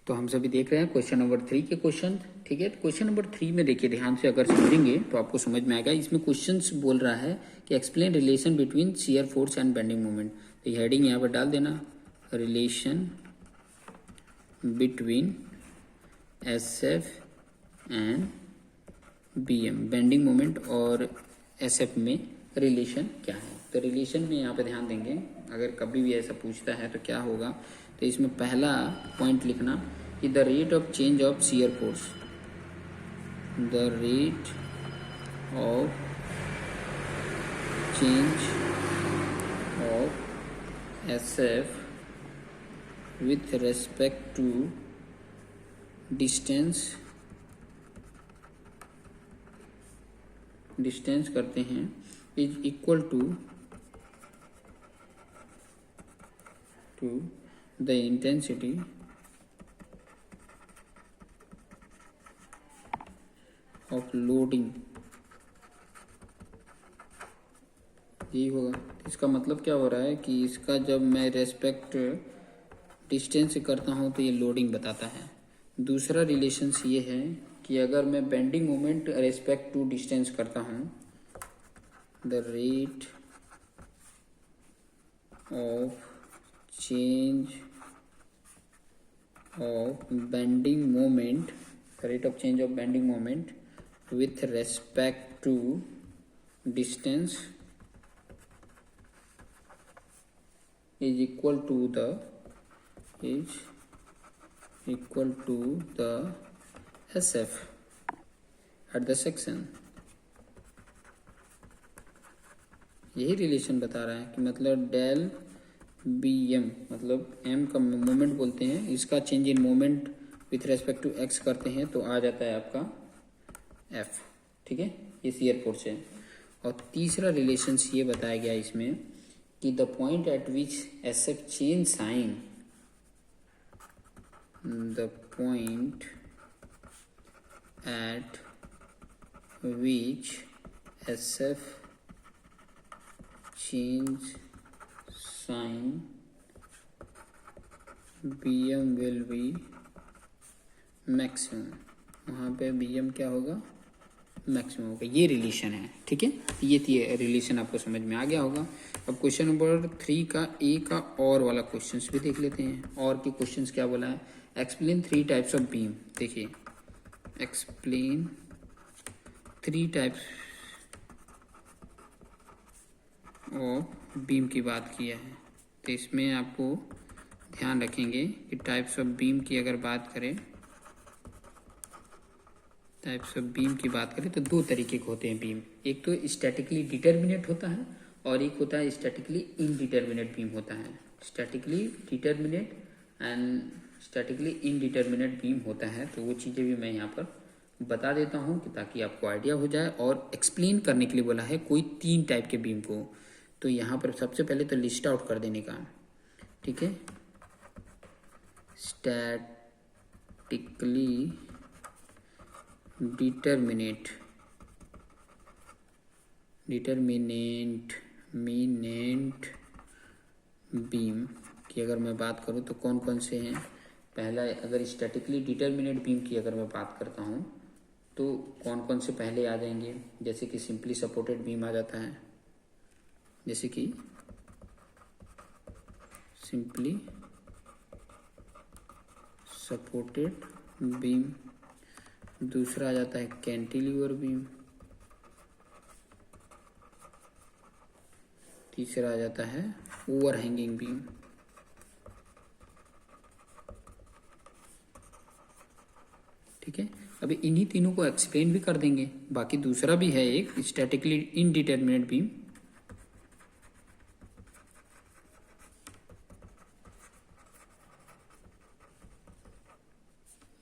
तो हम सभी देख रहे हैं क्वेश्चन नंबर 3 के क्वेश्चन। ठीक है, क्वेश्चन नंबर 3 में देखिए ध्यान से अगर समझेंगे तो आपको समझ में आएगा। इसमें क्वेश्चंस बोल रहा है कि explain relation between shear force and bending moment. तो ये हेडिंग यहाँ पर डाल देना, relation between SF and BM, bending moment और SF में रिलेशन क्या है। तो रिलेशन में यहाँ पे ध्यान देंगे, अगर कभी भी ऐसा पूछता है तो क्या होगा। तो इसमें पहला पॉइंट लिखना कि the rate of change of shear force, the rate of change of SF with respect to distance करते हैं is equal to the intensity of loading. यही होगा। इसका मतलब क्या हो रहा है कि इसका जब मैं रेस्पेक्ट डिस्टेंस से करता हूँ तो ये लोडिंग बताता है। दूसरा रिलेशंस ये है कि अगर मैं bending moment respect to distance करता हूँ, the rate of change of bending moment, rate of change of bending moment with respect to distance is equal to the SF at the section। यही relation बता रहा है कि मतलब del BM, मतलब M का मोमेंट बोलते हैं, इसका change in moment with respect to x करते हैं तो आ जाता है आपका F। ठीक है, ये शियर फोर्स है। और तीसरा रिलेशंस ये बताया गया इसमें कि the point at which SF change sign, the point at which SF change sign BM will be maximum, वहाँ पे BM क्या होगा, मैक्सिमम होगा। ये रिलेशन है। ठीक है, ये रिलेशन आपको समझ में आ गया होगा। अब क्वेश्चन नंबर 3 का ए का और वाला क्वेश्चंस भी देख लेते हैं। और के क्वेश्चंस क्या बोला है, एक्सप्लेन 3 टाइप्स ऑफ बीम। देखिए, एक्सप्लेन 3 टाइप्स ऑफ बीम की बात किया है। तो इसमें आपको ध्यान रखेंगे कि टाइप्स ऑफ बीम की अगर बात करें, टाइप्स ऑफ बीम की बात करें तो 2 तरीके के होते हैं बीम। एक तो स्टैटिकली डिटर्मिनेट होता है और एक होता है स्टैटिकली इनडिटर्मिनेट बीम होता है। Statically determinate and statically indeterminate beam होता है। तो वो चीज़ें भी मैं यहाँ पर बता देता हूँ कि ताकि आपको आइडिया हो जाए। और एक्सप्लेन करने के लिए बोला है कोई 3 टाइप के बीम को। तो यहाँ पर सबसे पहले तो लिस्ट आउट कर देने का। ठीक है, स्टैटिकली डिटर्मिनेट बीम की अगर मैं बात करूँ तो कौन कौन से हैं। पहला, अगर स्टैटिकली डिटर्मिनेट बीम की अगर मैं बात करता हूँ तो कौन कौन से पहले आ जाएंगे, जैसे कि सिंपली सपोर्टेड बीम आ जाता है, जैसे कि सिंपली सपोर्टेड बीम। दूसरा आ जाता है कैंटिलीवर बीम। तीसरा आ जाता है ओवरहैंगिंग बीम। ठीक है, अभी इन्हीं तीनों को एक्सप्लेन भी कर देंगे। बाकी दूसरा भी है एक statically indeterminate beam.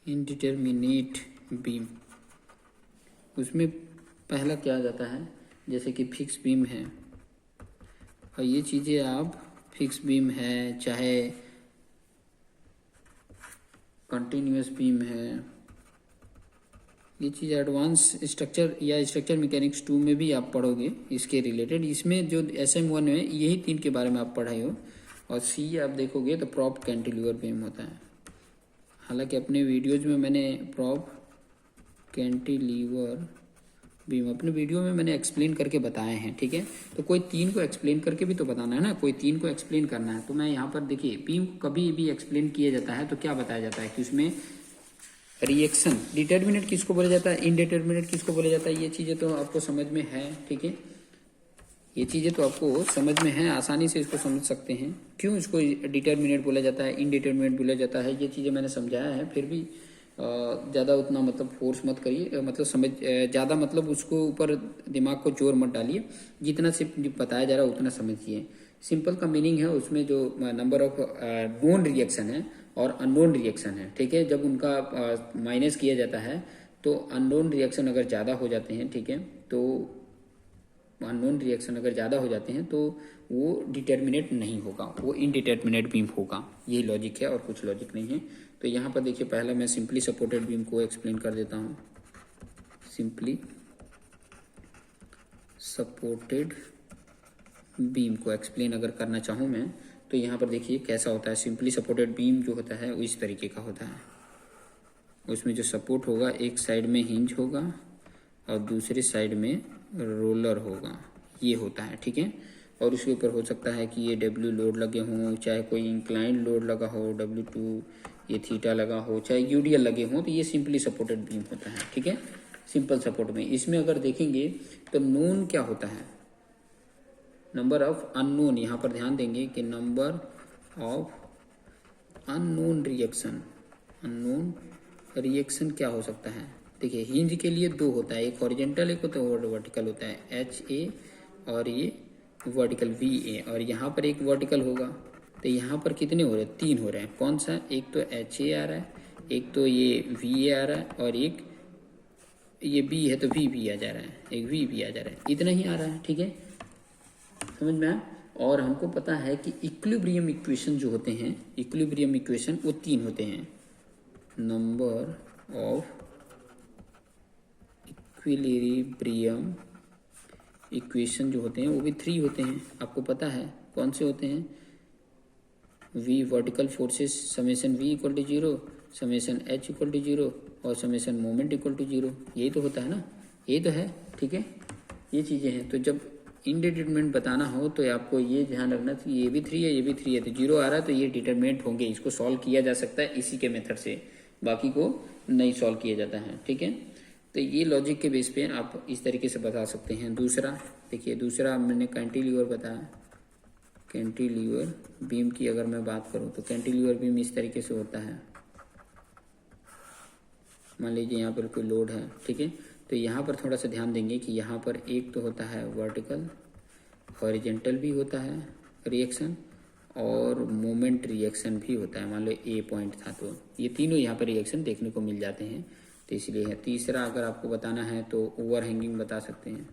Indeterminate beam, उसमें पहला क्या आ जाता है, जैसे कि फिक्स बीम है। और ये चीज़ें आप फिक्स बीम है चाहे कंटिन्यूस बीम है, ये चीज़ एडवांस स्ट्रक्चर या स्ट्रक्चर मैकेनिक्स 2 में भी आप पढ़ोगे इसके रिलेटेड। इसमें जो SM1 है यही 3 के बारे में आप पढ़ाए हो। और C आप देखोगे तो प्रॉप कैंटिलीवर बीम होता है। हालांकि अपने वीडियोज़ में मैंने प्रॉप कैंटिलीवर बीम अपने वीडियो में मैंने एक्सप्लेन करके बताए हैं, ठीक है। तो कोई तीन को एक्सप्लेन करके भी तो बताना है ना, कोई तीन को एक्सप्लेन करना है। तो मैं यहाँ पर देखिए, बीम को कभी भी एक्सप्लेन किया जाता है तो क्या बताया जाता है कि उसमें रिएक्शन, डिटर्मिनेंट किसको बोला जाता है, इनडिटर्मिनेंट किसको बोला जाता है, ये चीज़ें तो आपको समझ में है, ठीक है। ये चीज़ें तो आपको समझ में है, आसानी से इसको समझ सकते हैं। क्यों इसको डिटर्मिनेंट बोला जाता है, इनडिटर्मिनेंट बोला जाता है, ये चीज़ें मैंने समझाया है। फिर भी ज़्यादा उतना मतलब फोर्स मत करिए, मतलब समझ ज़्यादा मतलब उसको ऊपर दिमाग को जोर मत डालिए, जितना सिर्फ बताया जा रहा है उतना समझिए। सिंपल का मीनिंग है उसमें जो नंबर ऑफ नोन रिएक्शन है और अननोन रिएक्शन है, ठीक है। जब उनका माइनस किया जाता है तो अननोन रिएक्शन अगर ज़्यादा हो जाते हैं, ठीक है, तो अननोन रिएक्शन अगर ज़्यादा हो जाते हैं तो वो डिटर्मिनेट नहीं होगा, वो इनडिटर्मिनेट बीम होगा। यही लॉजिक है और कुछ लॉजिक नहीं है। तो यहाँ पर देखिए, पहला मैं सिंपली सपोर्टेड बीम को एक्सप्लेन कर देता हूँ। सिंपली सपोर्टेड बीम को एक्सप्लेन अगर करना चाहूँ मैं, तो यहाँ पर देखिए कैसा होता है। सिंपली सपोर्टेड बीम जो होता है वो इस तरीके का होता है। उसमें जो सपोर्ट होगा, एक साइड में हिंज होगा और दूसरी साइड में रोलर होगा, ये होता है, ठीक है। और उसके ऊपर हो सकता है कि ये डब्ल्यू लोड लगे हों, चाहे कोई इंक्लाइन लोड लगा हो, W2, ये थीटा लगा हो, चाहे यूडीएल लगे हों, तो ये सिंपली सपोर्टेड बीम होता है, ठीक है। सिंपल सपोर्ट में इसमें अगर देखेंगे तो नोन क्या होता है, नंबर ऑफ अननोन। यहाँ पर ध्यान देंगे कि number of unknown reaction, unknown reaction क्या हो सकता है। देखिए, हिंज के लिए दो होता है, एक हॉरिजेंटल एक होता है वर्टिकल होता है, HA, और ये वर्टिकल VA, और यहाँ पर एक वर्टिकल होगा। तो यहाँ पर कितने हो रहे हैं, तीन हो रहे हैं। कौन सा, एक तो HA आ रहा है, एक तो ये VA आ रहा है, और एक ये B है तो VB आ जा रहा है, एक VB आ जा रहा है, इतना ही आ रहा है, ठीक है, समझ में आया। और हमको पता है कि इक्विलिब्रियम इक्वेशन जो होते हैं, इक्विलिब्रियम इक्वेशन वो तीन होते हैं। नंबर ऑफ इक्विलिब्रियम इक्वेशन जो होते हैं वो भी थ्री होते हैं, आपको पता है कौन से होते हैं। V vertical forces summation V equal to 0, summation H equal to 0, और समेशन मोमेंट इक्वल टू 0, यही तो होता है ना, यही तो है, ठीक है। ये चीज़ें हैं। तो जब इनडिटरमिनेंट बताना हो तो आपको ये ध्यान रखना कि ये भी थ्री है, ये भी थ्री है, तो 0 आ रहा है तो ये डिटरमिनेंट होंगे। इसको सॉल्व किया जा सकता है इसी के मेथड से, बाकी को नहीं सॉल्व किया जाता है, ठीक है। तो ये लॉजिक के बेस पे आप इस तरीके से बता सकते हैं। दूसरा देखिए, दूसरा मैंने कैंटिलीवर बताया। कैंटिलीवर बीम की अगर मैं बात करूं तो कैंटिलीवर बीम इस तरीके से होता है। मान लीजिए यहाँ पर कोई लोड है, ठीक है, तो यहाँ पर थोड़ा सा ध्यान देंगे कि यहाँ पर एक तो होता है वर्टिकल, हॉरिजेंटल भी होता है रिएक्शन, और मोमेंट रिएक्शन भी होता है। मान लो A पॉइंट था तो ये तीनों यहाँ पर रिएक्शन देखने को मिल जाते हैं, तो इसलिए है। तीसरा अगर आपको बताना है तो ओवर हैंगिंग बता सकते हैं,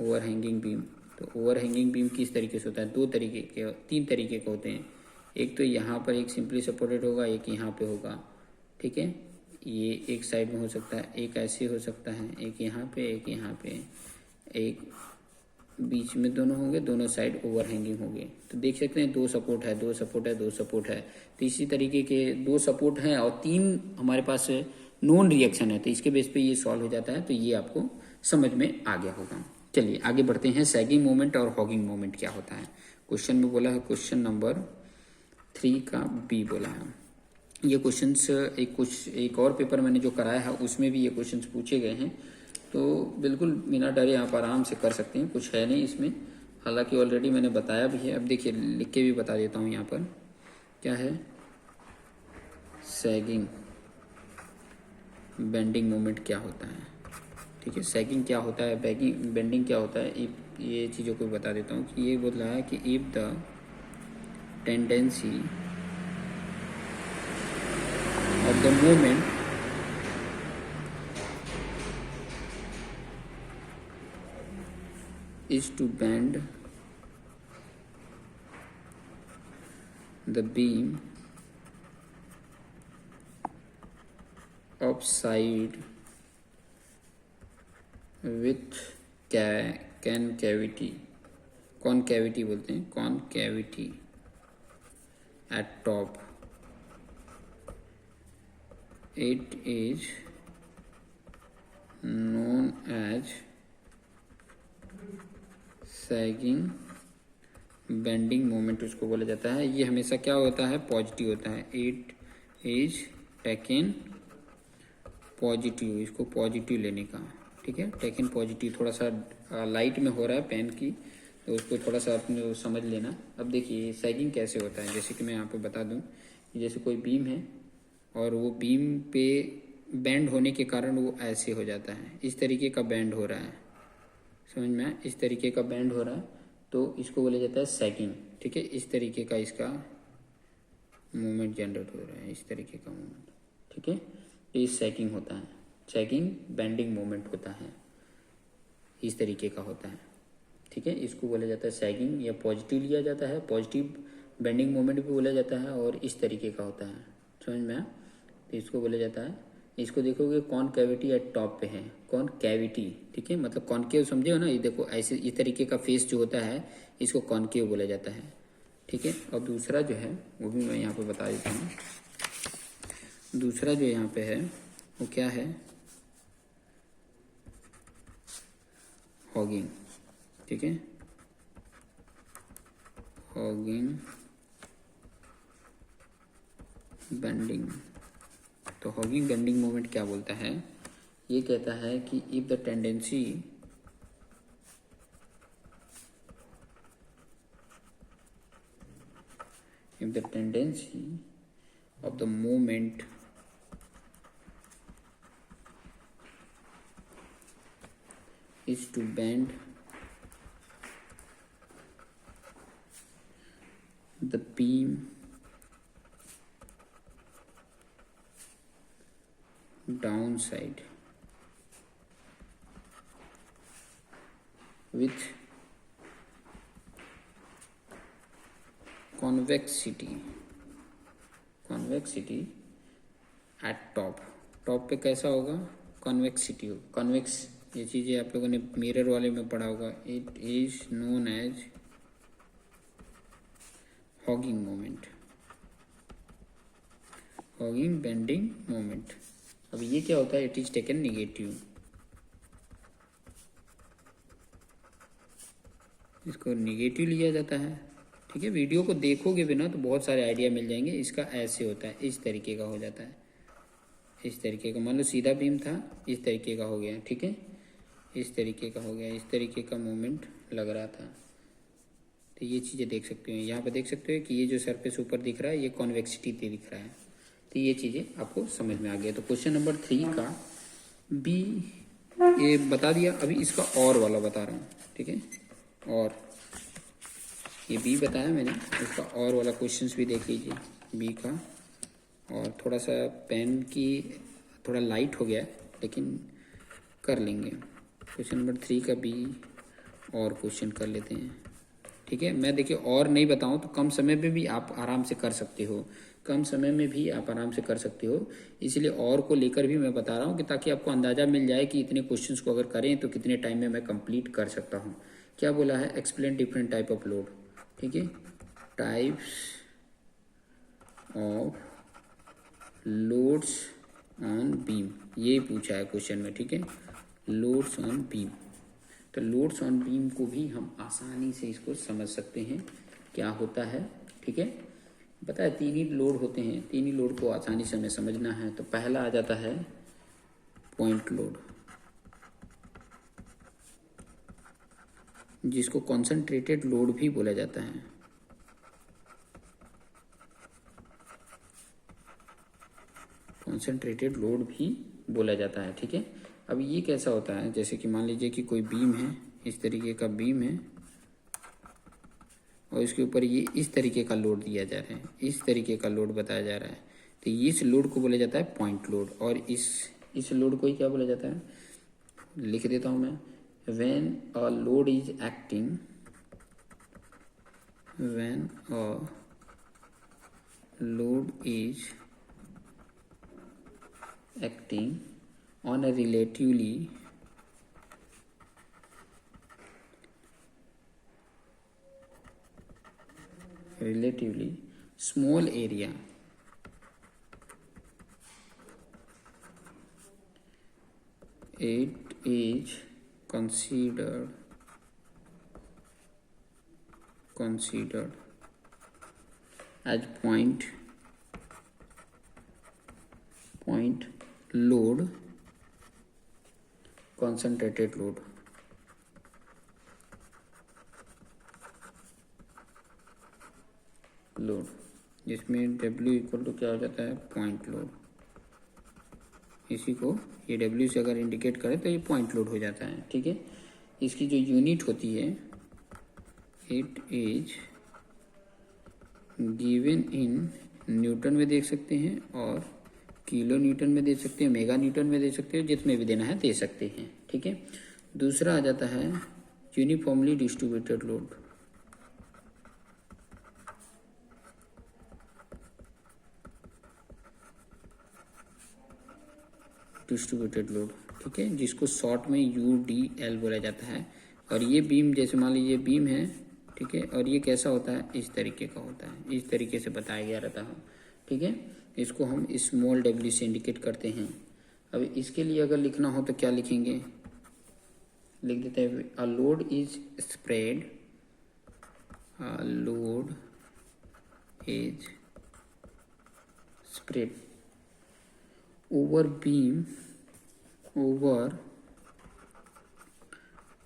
ओवर हैंगिंग बीम। तो ओवर हैंगिंग बीम किस तरीके से होता है, दो तरीके के, तीन तरीके के होते हैं। एक तो यहाँ पर एक सिंपली सपोर्टेड होगा, एक यहाँ पे होगा, ठीक है, ये एक साइड में हो सकता है, एक ऐसे हो सकता है, एक यहाँ पे, एक यहाँ पे, एक बीच में, दोनों होंगे, दोनों साइड ओवर हैंगिंग होंगे। तो देख सकते हैं दो सपोर्ट है, दो सपोर्ट है, दो सपोर्ट है। तो इसी तरीके के दो सपोर्ट हैं और तीन हमारे पास नॉन रिएक्शन है, तो इसके बेस पे ये सॉल्व हो जाता है। तो ये आपको समझ में आ गया होगा। चलिए आगे बढ़ते हैं। सैगिंग मोमेंट और हॉगिंग मोमेंट क्या होता है। क्वेश्चन में बोला है, क्वेश्चन नंबर 3 का B बोला है। ये क्वेश्चंस एक और पेपर मैंने जो कराया है उसमें भी ये क्वेश्चंस पूछे गए हैं, तो बिल्कुल बिना डरे आप आराम से कर सकते हैं, कुछ है नहीं इसमें। हालांकि ऑलरेडी मैंने बताया भी है। अब देखिए, लिख के भी बता देता हूँ। यहाँ पर क्या है, सैगिंग बेंडिंग मोमेंट क्या होता है, ठीक है। सैगिंग क्या होता है, बेंडिंग क्या होता है, ये चीज़ों को बता देता हूँ। कि ये बोल रहा है कि if the tendency of the movement is to bend the beam upside with concavity बोलते हैं, concavity at top, it is known as sagging bending moment उसको बोला जाता है। ये हमेशा क्या होता है, पॉजिटिव होता है। इट इज टेकन पॉजिटिव, इसको पॉजिटिव लेने का, ठीक है। टेकन पॉजिटिव थोड़ा सा लाइट में हो रहा है पेन की, तो उसको थोड़ा सा अपने समझ लेना। अब देखिए सैगिंग कैसे होता है, जैसे कि मैं यहाँ पे बता दूँ, जैसे कोई बीम है और वो बीम पे बैंड होने के कारण वो ऐसे हो जाता है, इस तरीके का बैंड हो रहा है, समझ में आया? इस तरीके का बैंड हो रहा है तो इसको बोला जाता है सैगिंग, ठीक है। इस तरीके का इसका मूवमेंट जनरेट हो रहा है, इस तरीके का मूवमेंट, ठीक है। ये सैगिंग होता है, सैगिंग बेंडिंग मूवमेंट होता है, इस तरीके का होता है, ठीक है। इसको बोला जाता है सैगिंग, या पॉजिटिव लिया जाता है, पॉजिटिव बेंडिंग मूवमेंट भी बोला जाता है, और इस तरीके का होता है, समझ में आया? तो इसको बोला जाता है, इसको देखोगे कॉन कैविटी एट टॉप पे है, कॉन कैविटी, ठीक है, मतलब कॉनकेव समझे हो ना। ये देखो ऐसे इस तरीके का फेस जो होता है इसको कॉनकेव बोला जाता है, ठीक है। और दूसरा जो है वो भी मैं यहाँ पे बता देता हूँ। दूसरा जो यहाँ पे है वो क्या है, हॉगिंग, ठीक है। Hugging bending. तो हॉगिंग बेंडिंग मोमेंट क्या बोलता है, ये कहता है कि if the tendency of the movement is to bend the beam downside with convexity eight top. Top पे कैसा होगा, कॉन्वेक्सिटी हो, कॉन्वेक्स, ये चीज़ें आप लोगों ने मिरर वाले में पढ़ा होगा। It is known as hogging moment, hogging bending moment. अब ये क्या होता है, इट इज टेकन निगेटिव, इसको निगेटिव लिया जाता है, ठीक है। वीडियो को देखोगे भी ना तो बहुत सारे आइडिया मिल जाएंगे। इसका ऐसे होता है, इस तरीके का हो जाता है, इस तरीके का, मान लो सीधा बीम था, इस तरीके का हो गया, ठीक है, इस तरीके का हो गया, इस तरीके का मूवमेंट लग रहा था। तो ये चीज़ें देख सकते हो, यहाँ पे देख सकते हो कि ये जो सरफेस ऊपर दिख रहा है ये कॉन्वेक्सिटी दिख रहा है। तो ये चीज़ें आपको समझ में आ गया। तो क्वेश्चन नंबर 3 का बी ये बता दिया। अभी इसका और वाला बता रहा हूँ, ठीक है। और ये बी बताया मैंने, इसका और वाला क्वेश्चंस भी देख लीजिए बी का। और थोड़ा सा पेन की थोड़ा लाइट हो गया है लेकिन कर लेंगे। क्वेश्चन नंबर 3 का बी और क्वेश्चन कर लेते हैं, ठीक है। मैं देखिए और नहीं बताऊं तो कम समय में भी आप आराम से कर सकते हो, कम समय में भी आप आराम से कर सकते हो, इसलिए और को लेकर भी मैं बता रहा हूँ कि ताकि आपको अंदाज़ा मिल जाए कि इतने क्वेश्चंस को अगर करें तो कितने टाइम में मैं कंप्लीट कर सकता हूँ। क्या बोला है, explain different type of load, ठीक है, types of loads on beam, ये पूछा है क्वेश्चन में, ठीक है, लोड्स ऑन बीम। तो लोड्स ऑन बीम को भी हम आसानी से इसको समझ सकते हैं क्या होता है, ठीक है। पता है 3 ही लोड होते हैं, 3 ही लोड को आसानी से हमें समझना है। तो पहला आ जाता है पॉइंट लोड, जिसको कॉन्सेंट्रेटेड लोड भी बोला जाता है, कॉन्सेंट्रेटेड लोड भी बोला जाता है, ठीक है। अब ये कैसा होता है, जैसे कि मान लीजिए कि कोई बीम है, इस तरीके का बीम है और इसके ऊपर ये इस तरीके का लोड दिया जा रहा है, इस तरीके का लोड बताया जा रहा है। तो इस लोड को बोला जाता है पॉइंट लोड। और इस लोड को ही क्या बोला जाता है, लिख देता हूँ मैं, when a load is acting, when a load is acting on a relatively small area it is considered as point load, concentrated load. जिसमें W इक्वल टू क्या हो जाता है, पॉइंट लोड। इसी को ये W से अगर इंडिकेट करें तो ये पॉइंट लोड हो जाता है, ठीक है। इसकी जो यूनिट होती है, it is given in newton में देख सकते हैं और किलो न्यूटन में दे सकते हैं, मेगा न्यूटन में दे सकते हैं, जितने भी देना है दे सकते हैं, ठीक है। दूसरा आ जाता है यूनिफॉर्मली डिस्ट्रीब्यूटेड लोड। ठीक है, जिसको शॉर्ट में UDL बोला जाता है। और ये बीम, जैसे मान लीजिए बीम है, ठीक है, और ये कैसा होता है, इस तरीके का होता है, इस तरीके से बताया गया रहता है, ठीक है। इसको हम स्मॉल w से इंडिकेट करते हैं। अब इसके लिए अगर लिखना हो तो क्या लिखेंगे, लिख देते हैं a load is spread, over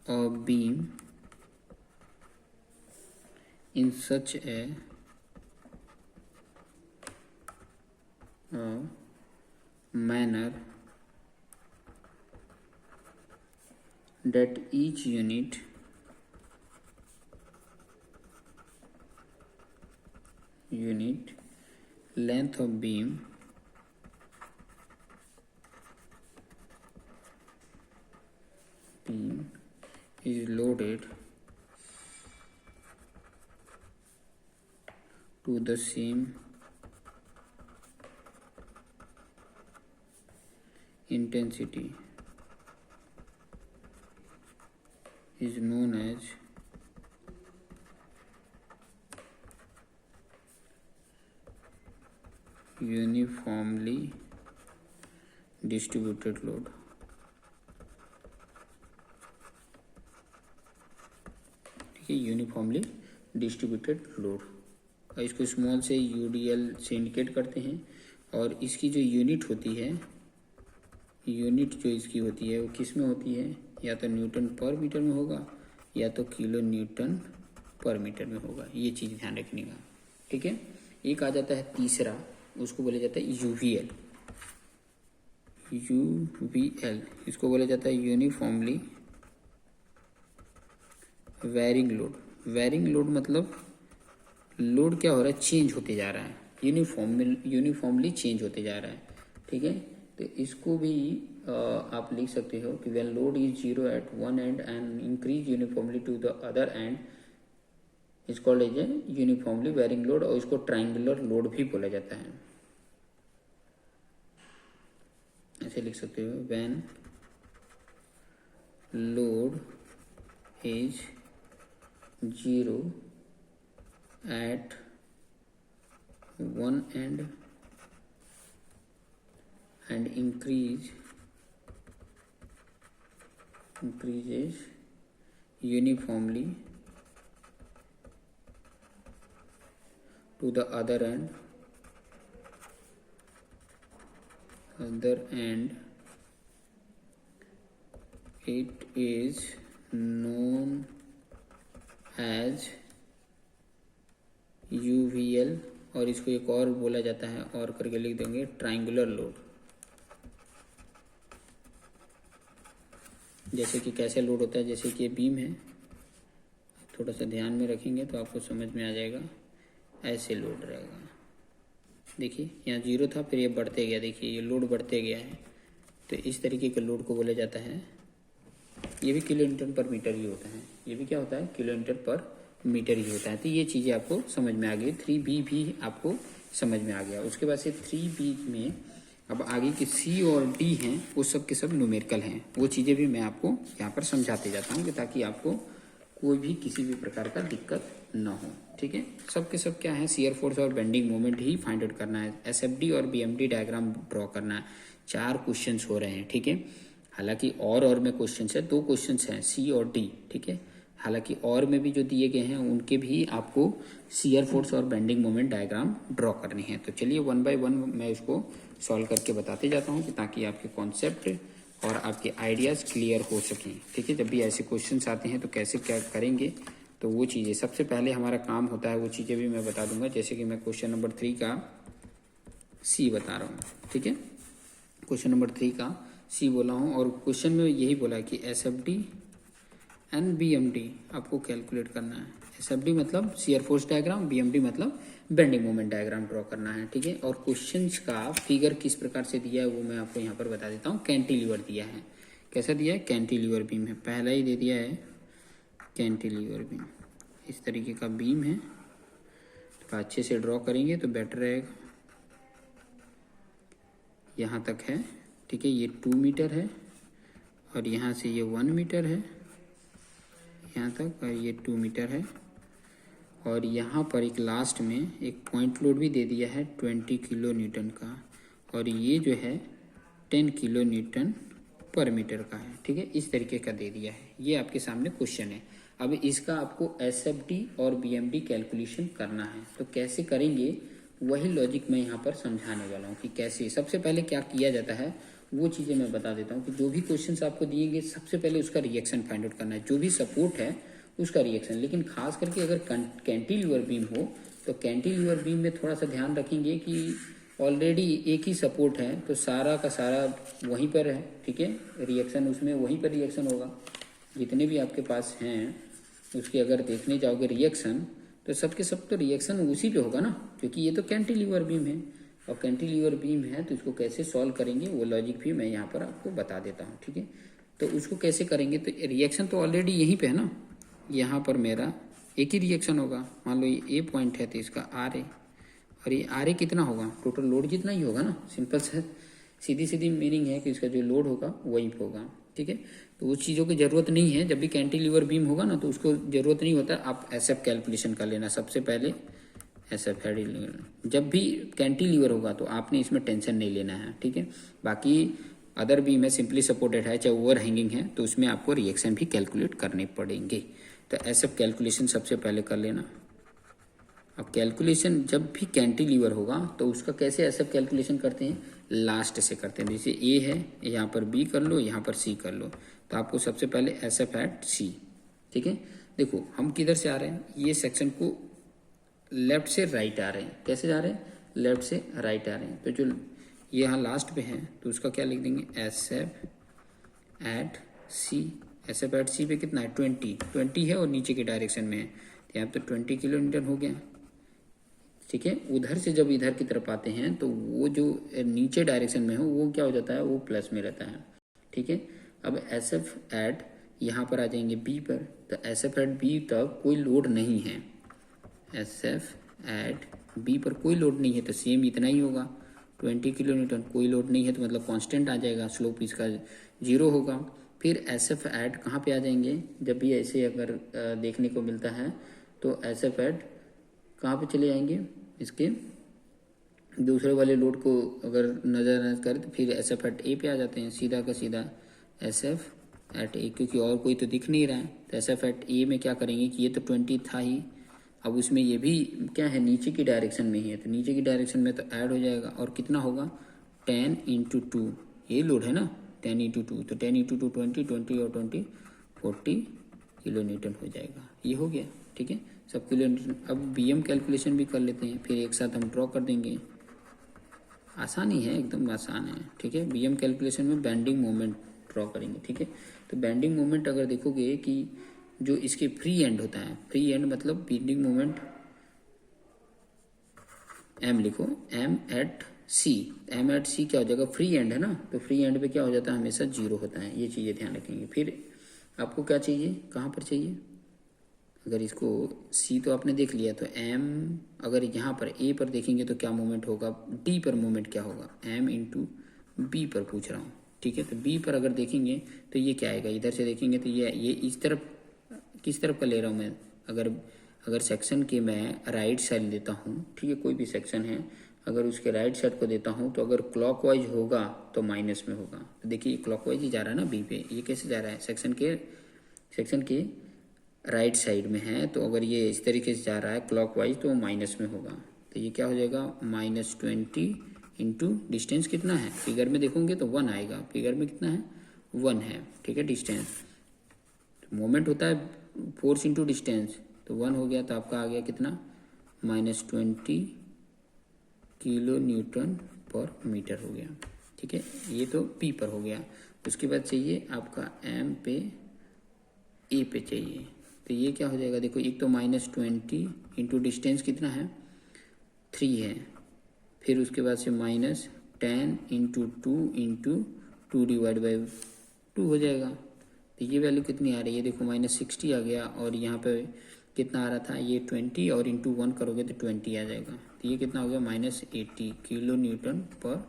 a beam in such a manner that each unit length of beam is loaded to the same intensity is known as uniformly distributed load। Uniformly distributed load, और इसको small से UDL से indicate करते हैं। और इसकी जो unit होती है, यूनिट जो इसकी होती है वो किस में होती है, या तो न्यूटन पर मीटर में होगा या तो किलो न्यूटन पर मीटर में होगा। ये चीज़ ध्यान रखने का, ठीक है। एक आ जाता है तीसरा, उसको बोला जाता है UVL। इसको बोला जाता है uniformly varying load. Varying load मतलब लोड क्या हो रहा है, चेंज होते जा रहा है, यूनिफॉर्मली चेंज होते जा रहा है, ठीक है। तो इसको भी आप लिख सकते हो कि when load is 0 at one end and increase uniformly to the other end is called as a uniformly varying load. और इसको ट्राइंगुलर लोड भी बोला जाता है। ऐसे लिख सकते हो, when load is 0 at one end and increases uniformly to the other end it is known as UVL। और इसको एक और बोला जाता है, और करके लिख देंगे ट्राइंगुलर लोड। जैसे कि कैसे लोड होता है, जैसे कि ये बीम है, थोड़ा सा ध्यान में रखेंगे तो आपको समझ में आ जाएगा। ऐसे लोड रहेगा, देखिए यहाँ 0 था, फिर ये बढ़ते गया, देखिए ये लोड बढ़ते गया है। तो इस तरीके के लोड को बोला जाता है, ये भी किलो न्यूटन पर मीटर ही होता है, ये भी क्या होता है, किलो न्यूटन पर मीटर ही होता है। तो ये चीज़ें आपको समझ में आ गई। 3B भी आपको समझ में आ गया। उसके बाद से 3B में अब आगे की C और D हैं, वो सब के सब न्यूमेरिकल हैं। वो चीज़ें भी मैं आपको यहाँ पर समझाते जाता हूँ कि ताकि आपको कोई भी किसी भी प्रकार का दिक्कत ना हो, ठीक है। सब के सब क्या है, शियर फोर्स और बेंडिंग मोमेंट ही फाइंड आउट करना है। SFD और BMD डायग्राम ड्रॉ करना है। 4 क्वेश्चंस हो रहे हैं, ठीक है। हालांकि और में क्वेश्चन है, 2 क्वेश्चन हैं सी और डी, ठीक है। हालांकि और में भी जो दिए गए हैं उनके भी आपको शियर फोर्स और बेंडिंग मोमेंट डायग्राम ड्रॉ करनी है। तो चलिए 1 बाय 1 मैं इसको सॉल्व करके बताते जाता हूँ कि ताकि आपके कॉन्सेप्ट और आपके आइडियाज़ क्लियर हो सकें, ठीक है। जब भी ऐसे क्वेश्चंस आते हैं तो कैसे क्या करेंगे, तो वो चीज़ें सबसे पहले हमारा काम होता है, वो चीज़ें भी मैं बता दूंगा। जैसे कि मैं क्वेश्चन नंबर 3 का सी बता रहा हूँ, ठीक है। क्वेश्चन नंबर 3 का सी बोला हूँ और क्वेश्चन में यही बोला है कि S F D and B M D आपको कैलकुलेट करना है। एस एफ डी मतलब shear force diagram, B M D मतलब बेंडिंग मोमेंट डायग्राम ड्रॉ करना है, ठीक है। और क्वेश्चंस का फिगर किस प्रकार से दिया है वो मैं आपको यहाँ पर बता देता हूँ। कैंटिलीवर दिया है, कैसा दिया है, कैंटिलीवर बीम है, पहला ही दे दिया है कैंटिलीवर बीम। इस तरीके का बीम है, तो अच्छे से ड्रॉ करेंगे तो बेटर रहेगा। यहाँ तक है, ठीक है, ये 2 मीटर है और यहाँ से ये 1 मीटर है यहाँ तक, और ये 2 मीटर है। और यहाँ पर एक लास्ट में एक पॉइंट लोड भी दे दिया है 20 किलो न्यूटन का, और ये जो है 10 किलो न्यूटन पर मीटर का है, ठीक है। इस तरीके का दे दिया है, ये आपके सामने क्वेश्चन है। अब इसका आपको एस एफ डी और बी एम डी कैलकुलेशन करना है, तो कैसे करेंगे वही लॉजिक मैं यहाँ पर समझाने वाला हूँ कि कैसे। सबसे पहले क्या किया जाता है वो चीज़ें मैं बता देता हूँ कि जो भी क्वेश्चंस आपको दिए गए सबसे पहले उसका रिएक्शन फाइंड आउट करना है, जो भी सपोर्ट है उसका रिएक्शन। लेकिन खास करके अगर कैंटिलीवर बीम हो तो कैंटिलीवर बीम में थोड़ा सा ध्यान रखेंगे कि ऑलरेडी एक ही सपोर्ट है तो सारा का सारा वहीं पर है, ठीक है। रिएक्शन उसमें वहीं पर रिएक्शन होगा, जितने भी आपके पास हैं उसके अगर देखने जाओगे रिएक्शन तो सबके सब तो रिएक्शन उसी पे होगा ना, क्योंकि ये तो कैंटिलीवर बीम है। और कैंटिलीवर बीम है तो इसको कैसे सॉल्व करेंगे वो लॉजिक भी मैं यहाँ पर आपको बता देता हूँ, ठीक है। तो उसको कैसे करेंगे, तो रिएक्शन तो ऑलरेडी यहीं पे है ना, यहाँ पर मेरा एक ही रिएक्शन होगा। मान लो ये ए पॉइंट है तो इसका आर ए, और ये आर ए कितना होगा, टोटल लोड जितना ही होगा ना, सिंपल से सीधी सीधी मीनिंग है कि इसका जो लोड होगा वही होगा, ठीक है। तो उस चीज़ों की ज़रूरत नहीं है, जब भी कैंटिलीवर बीम होगा ना तो उसको ज़रूरत नहीं होता। आप एस एफ कैलकुलेशन कर लेना सबसे पहले, एस एफ जब भी कैंटिलीवर होगा तो आपने इसमें टेंशन नहीं लेना है, ठीक है। बाकी अदर बीम है सिंपली सपोर्टेड है चाहे ओवर हैंगिंग है तो उसमें आपको रिएक्शन भी कैलकुलेट करने पड़ेंगे। तो एस एफ कैलकुलेशन सबसे पहले कर लेना। अब कैलकुलेशन जब भी कैंटिलीवर होगा तो उसका कैसे एस एफ कैलकुलेशन करते हैं, लास्ट से करते हैं। जैसे ए है, यहाँ पर बी कर लो, यहाँ पर सी कर लो, तो आपको सबसे पहले एस एफ एट सी, ठीक है। देखो हम किधर से आ रहे हैं, ये सेक्शन को लेफ्ट से राइट आ रहे हैं, कैसे जा रहे हैं, लेफ्ट से राइट आ रहे हैं। तो जो ये यहाँ लास्ट पे है तो उसका क्या लिख देंगे, एस एफ एट सी। एस एफ एट सी पे कितना है, 20 है और नीचे के डायरेक्शन में है, तो यहाँ तो 20 किलो न्यूटन हो गया, ठीक है। उधर से जब इधर की तरफ आते हैं तो वो जो नीचे डायरेक्शन में हो वो क्या हो जाता है, वो प्लस में रहता है, ठीक है। अब एस एफ एट यहाँ पर आ जाएंगे बी पर, तो एस एफ एट बी तक कोई लोड नहीं है, एस एफ एट बी पर कोई लोड नहीं है तो सेम इतना ही होगा 20 किलो न्यूटन। कोई लोड नहीं है तो मतलब कांस्टेंट आ जाएगा, स्लोप इसका 0 होगा। फिर एस एफ एट कहाँ पे आ जाएंगे, जब भी ऐसे अगर देखने को मिलता है तो एस एफ एट कहाँ पे चले जाएंगे, इसके दूसरे वाले लोड को अगर नज़र करें तो फिर एस एफ एट ए पे आ जाते हैं, सीधा का सीधा एस एफ एट ए, क्योंकि और कोई तो दिख नहीं रहा है। तो एस एफ एट ए में क्या करेंगे कि ये तो 20 था ही, अब उसमें ये भी क्या है, नीचे की डायरेक्शन में ही है, तो नीचे की डायरेक्शन में तो ऐड हो जाएगा और कितना होगा 10 इंटू 2, ये लोड है ना 10 इंटू 2, तो 10 इंटू 2 20 और 20 40 किलो न्यूटन हो जाएगा। ये हो गया, ठीक है, सब किलो न्यूटन। अब बी एम कैलकुलेशन भी कर लेते हैं, फिर एक साथ हम ड्रॉ कर देंगे, आसानी है, एकदम आसान है, ठीक है। बी एम कैलकुलेशन में बेंडिंग मोमेंट ड्रॉ करेंगे, ठीक है। तो बेंडिंग मोमेंट अगर देखोगे कि जो इसके फ्री एंड होता है, फ्री एंड मतलब बेंडिंग मोमेंट एम लिखो, एम एट सी, एम एट सी क्या हो जाएगा, फ्री एंड है ना, तो फ्री एंड पे क्या हो जाता है, हमेशा 0 होता है, ये चीज़ें ध्यान रखेंगे। फिर आपको क्या चाहिए, कहाँ पर चाहिए, अगर इसको सी तो आपने देख लिया, तो एम अगर यहाँ पर ए पर देखेंगे तो क्या मोमेंट होगा, डी पर मोमेंट क्या होगा, एम इंटू बी पर पूछ रहा हूँ, ठीक है। तो बी पर अगर देखेंगे तो ये क्या आएगा, इधर से देखेंगे तो ये इस तरफ, किस तरफ का ले रहा हूँ मैं, अगर सेक्शन के मैं राइट साइड लेता हूँ, ठीक है, कोई भी सेक्शन है अगर उसके राइट साइड को देता हूँ तो अगर क्लॉकवाइज होगा तो माइनस में होगा। तो देखिए क्लॉकवाइज ही जा रहा है ना बी पे, ये कैसे जा रहा है, सेक्शन के राइट साइड में है, तो अगर ये इस तरीके से जा रहा है क्लॉकवाइज तो माइनस में होगा। तो ये क्या हो जाएगा, -20 इंटू डिस्टेंस कितना है, फिगर में देखोगे तो 1 आएगा, फिगर में कितना है 1 है, ठीक है। डिस्टेंस मोमेंट होता है फोर्स इंटू डिस्टेंस, तो 1 हो गया, तो आपका आ गया कितना -20 किलो न्यूटन पर मीटर हो गया, ठीक है। ये तो पी पर हो गया। उसके बाद चाहिए आपका एम पे ए पे चाहिए, तो ये क्या हो जाएगा, देखो एक तो -20 इंटू डिस्टेंस कितना है 3 है, फिर उसके बाद से -10 इंटू 2 डिवाइड बाई 2 हो जाएगा। तो ये वैल्यू कितनी आ रही है, देखो -60 आ गया, और यहाँ पे कितना आ रहा था ये 20, और इंटू 1 करोगे तो 20 आ जाएगा। तो ये कितना हो गया -80 किलो न्यूटन पर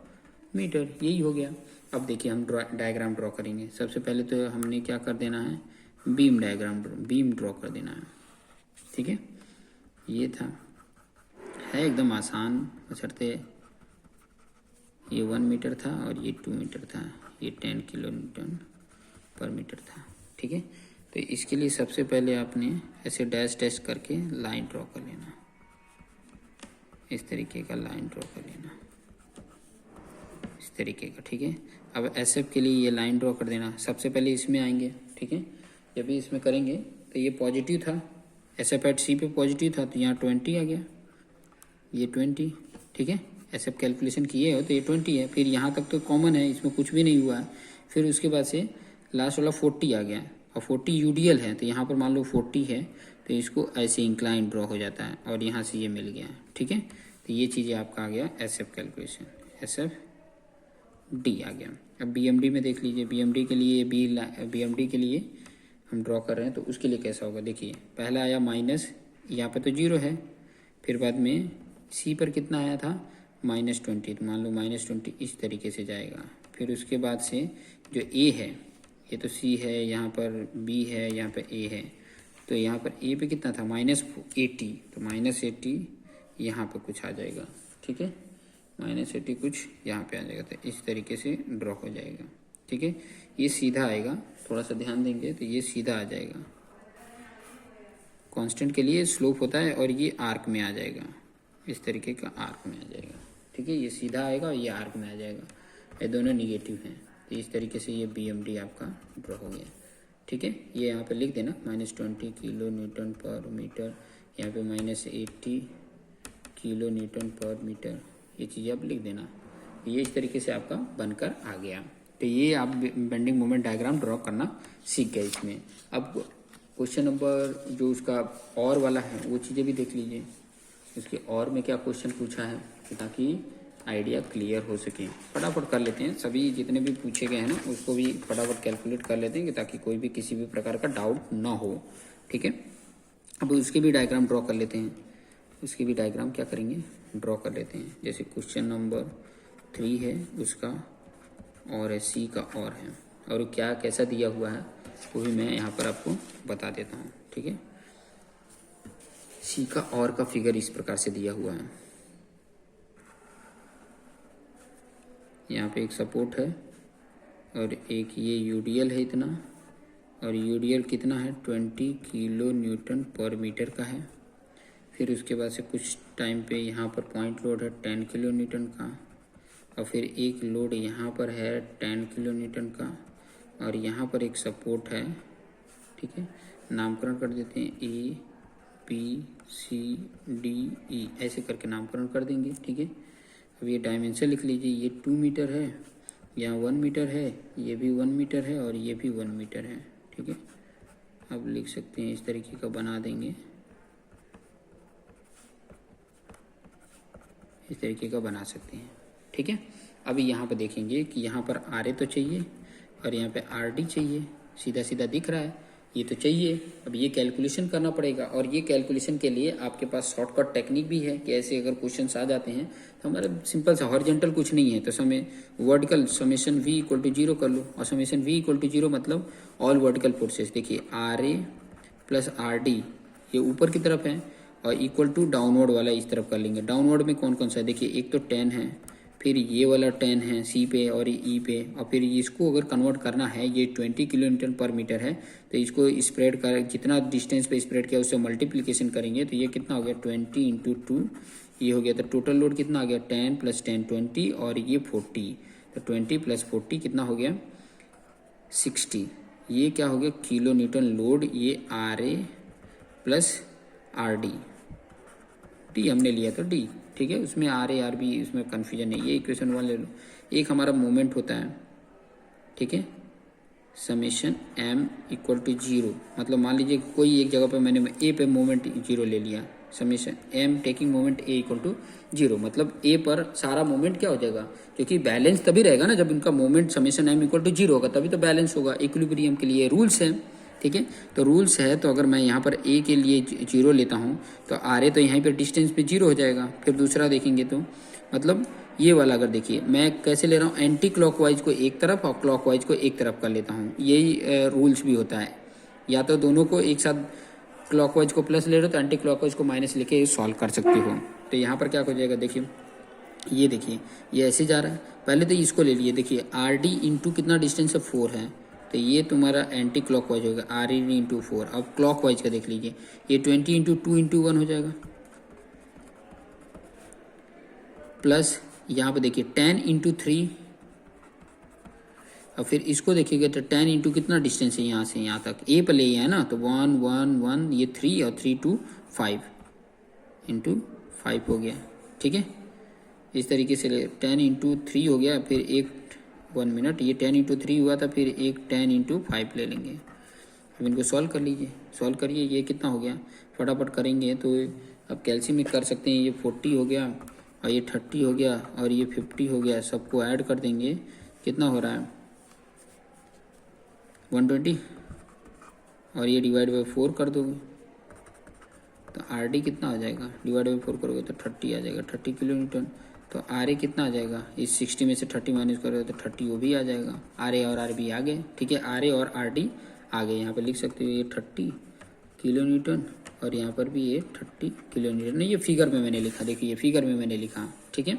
मीटर, यही हो गया। अब देखिए हम डायग्राम ड्रॉ करेंगे। सबसे पहले तो हमने क्या कर देना है, बीम ड्रॉ कर देना है, ठीक है। ये था, है एकदम आसान, बशर्ते ये 1 मीटर था और ये 2 मीटर था, ये 10 किलो न्यूटन पर मीटर था, ठीक है। तो इसके लिए सबसे पहले आपने ऐसे डैश करके लाइन ड्रॉ कर लेना, इस तरीके का लाइन ड्रॉ कर लेना, इस तरीके का, ठीक है। अब एसएफ के लिए ये लाइन ड्रॉ कर देना, सबसे पहले इसमें आएंगे, ठीक है। जब भी इसमें करेंगे तो ये पॉजिटिव था, एसएफ एट सी पे पॉजिटिव था, तो यहाँ 20 आ गया, ये 20, ठीक है। एसएफ कैलकुलेशन किए हो तो ये 20 है, फिर यहाँ तक तो कॉमन है, इसमें कुछ भी नहीं हुआ है। फिर उसके बाद से लास्ट वाला 40 आ गया, और 40 यूडीएल है, तो यहाँ पर मान लो 40 है, तो इसको ऐसे इंक्लाइन ड्रॉ हो जाता है, और यहाँ से ये मिल गया, ठीक है। तो ये चीज़ें आपका आ गया एसएफ कैलकुलेशन, एसएफ डी आ गया। अब बीएमडी में देख लीजिए, बीएमडी के लिए हम ड्रॉ कर रहे हैं, तो उसके लिए कैसा होगा, देखिए पहला आया माइनस, यहाँ पे तो 0 है, फिर बाद में सी पर कितना आया था -20, तो मान लो -20 इस तरीके से जाएगा। फिर उसके बाद से जो ए है, ये तो सी है, यहाँ पर बी है, यहाँ पर ए है, तो यहाँ पर ए पे कितना था -80, तो -80 यहाँ पर कुछ आ जाएगा, ठीक है, -80 कुछ यहाँ पे आ जाएगा, तो इस तरीके से ड्रॉ हो जाएगा, ठीक है। ये सीधा आएगा, थोड़ा सा ध्यान देंगे तो ये सीधा आ जाएगा, कांस्टेंट के लिए स्लोप होता है, और ये आर्क में आ जाएगा, इस तरीके का आर्क में आ जाएगा, ठीक है। ये सीधा आएगा और ये आर्क में आ जाएगा, ये दोनों निगेटिव हैं, तो इस तरीके से ये बीएमडी आपका ड्रॉ हो गया, ठीक है। ये यहाँ पे लिख देना -20 किलो न्यूटन पर मीटर, यहाँ पे -80 किलो न्यूटन पर मीटर, ये चीज़ आप लिख देना। ये इस तरीके से आपका बनकर आ गया। तो ये आप बेंडिंग मोमेंट डायग्राम ड्रॉ करना सीख गए इसमें। अब क्वेश्चन नंबर जो उसका और वाला है वो चीज़ें भी देख लीजिए, उसके और में क्या क्वेश्चन पूछा है, ताकि आइडिया क्लियर हो सके। फटाफट कर लेते हैं, सभी जितने भी पूछे गए हैं ना उसको भी फटाफट कैलकुलेट कर लेते हैं, ताकि कोई भी किसी भी प्रकार का डाउट ना हो, ठीक है। अब उसके भी डायग्राम ड्रॉ कर लेते हैं, उसकी भी डायग्राम क्या करेंगे ड्रॉ कर लेते हैं। जैसे क्वेश्चन नंबर 3 है उसका, और सी का और है, और क्या कैसा दिया हुआ है वो भी मैं यहाँ पर आपको बता देता हूँ, ठीक है। सी का और का फिगर इस प्रकार से दिया हुआ है, यहाँ पे एक सपोर्ट है और एक ये यूडीएल है इतना, और यूडीएल कितना है 20 किलो न्यूटन पर मीटर का है। फिर उसके बाद से कुछ टाइम पे यहाँ पर पॉइंट लोड है 10 किलो न्यूटन का, और फिर एक लोड यहाँ पर है 10 किलो न्यूटन का, और यहाँ पर एक सपोर्ट है, ठीक है। नामकरण कर देते हैं A B C D E, ऐसे करके नामकरण कर देंगे, ठीक है। अब ये डायमेंशन लिख लीजिए, ये 2 मीटर है, यहाँ 1 मीटर है, ये भी 1 मीटर है, और ये भी 1 मीटर है, ठीक है। अब लिख सकते हैं इस तरीके का बना देंगे, इस तरीके का बना सकते हैं, ठीक है। अभी यहाँ पर देखेंगे कि यहाँ पर आर ए तो चाहिए और यहाँ पे आर डी चाहिए, सीधा सीधा दिख रहा है, ये तो चाहिए। अब ये कैलकुलेशन करना पड़ेगा, और ये कैलकुलेशन के लिए आपके पास शॉर्टकट टेक्निक भी है कि ऐसे अगर क्वेश्चंस आ जाते हैं तो हमारा सिंपल सा हॉरिजॉन्टल कुछ नहीं है, तो समय vertical summation V equal to 0 कर लो, और समेशन वी इक्वल टू 0 मतलब ऑल वर्टिकल फोर्सेस। देखिए R A plus R D ये ऊपर की तरफ है, और इक्वल टू डाउनवर्ड वाला इस तरफ कर लेंगे। डाउनवर्ड में कौन कौन सा है देखिए, एक तो 10 है, फिर ये वाला 10 है सी पे और ई पे, और फिर इसको अगर कन्वर्ट करना है, ये 20 किलोमीटर पर मीटर है, तो इसको स्प्रेड कर, जितना डिस्टेंस पे स्प्रेड किया उससे मल्टीप्लिकेशन करेंगे तो ये कितना हो गया 20 इंटू 2, ये हो गया। तो टोटल लोड कितना आ गया 10 + 10 20 और ये 40, तो 20 + 40 कितना हो गया 60। ये क्या हो गया किलो न्यूटन लोड, ये RA + RD, डी हमने लिया तो डी, ठीक है, उसमें RA RB उसमें कन्फ्यूजन नहीं, ये इक्वेशन 1 ले लो। एक हमारा मोमेंट होता है, ठीक है, समेशन m = 0, मतलब मान लीजिए कोई एक जगह पे मैंने A पे मोमेंट 0 ले लिया, summation m taking moment A = 0, मतलब A पर सारा मोमेंट क्या हो जाएगा, क्योंकि बैलेंस तभी रहेगा ना जब इनका मोमेंट समेशन m = 0 होगा, तभी तो बैलेंस होगा। इक्विलिब्रियम के लिए रूल्स है, ठीक है, तो रूल्स है। तो अगर मैं यहाँ पर A के लिए 0 लेता हूँ तो RA तो यहीं पर डिस्टेंस पे 0 हो जाएगा। फिर दूसरा देखेंगे तो मतलब ये वाला अगर देखिए मैं कैसे ले रहा हूँ, एंटी क्लॉकवाइज को एक तरफ और क्लॉकवाइज को एक तरफ कर लेता हूँ, यही रूल्स भी होता है। या तो दोनों को एक साथ क्लॉकवाइज को प्लस ले रहे हो तो एंटी क्लॉकवाइज को माइनस लेके सॉल्व कर सकते हो। तो यहाँ पर क्या हो जाएगा देखिए, ये देखिए ये ऐसे जा रहा है, पहले तो इसको ले लिए, देखिए RD इंटू कितना डिस्टेंस है 4 है, तो ये तुम्हारा एंटी क्लॉकवाइज होगा RD इंटू 4। अब क्लॉकवाइज का देख लीजिए, ये 20 इंटू 2 इंटू 1 हो जाएगा, प्लस यहाँ पे देखिए 10 इंटू 3, और फिर इसको देखिएगा तो 10 इंटू कितना डिस्टेंस है यहाँ से यहाँ तक, A पर ले है ना, तो 1 1 1 ये 3 और 3 2 5 इंटू 5 हो गया, ठीक है। इस तरीके से 10 इंटू 3 हो गया, फिर एक 1 मिनट, ये 10 इंटू 3 हुआ था, फिर एक 10 इंटू 5 ले लेंगे। अब इनको सॉल्व कर लीजिए, सॉल्व करिए, ये कितना हो गया फटाफट करेंगे तो अब कैल्शियम में कर सकते हैं, ये 40 हो गया और ये 30 हो गया और ये 50 हो गया, सबको ऐड कर देंगे, कितना हो रहा है 120, और ये डिवाइड बाई 4 कर दोगे तो RD कितना आ जाएगा, डिवाइड बाई 4 करोगे तो 30 आ जाएगा, 30 किलो न्यूटन। तो RA कितना आ जाएगा, इस 60 में से 30 माइनस करोगे तो 30 वो भी आ जाएगा। RA और RB आ गए, ठीक है, RA और RD आ गए। यहाँ पे लिख सकते हो ये 30 किलो न्यूटन और यहाँ पर भी ये 30 किलो न्यूटन। नहीं, ये फिगर में मैंने लिखा, देखिए ये फिगर में मैंने लिखा, ठीक है,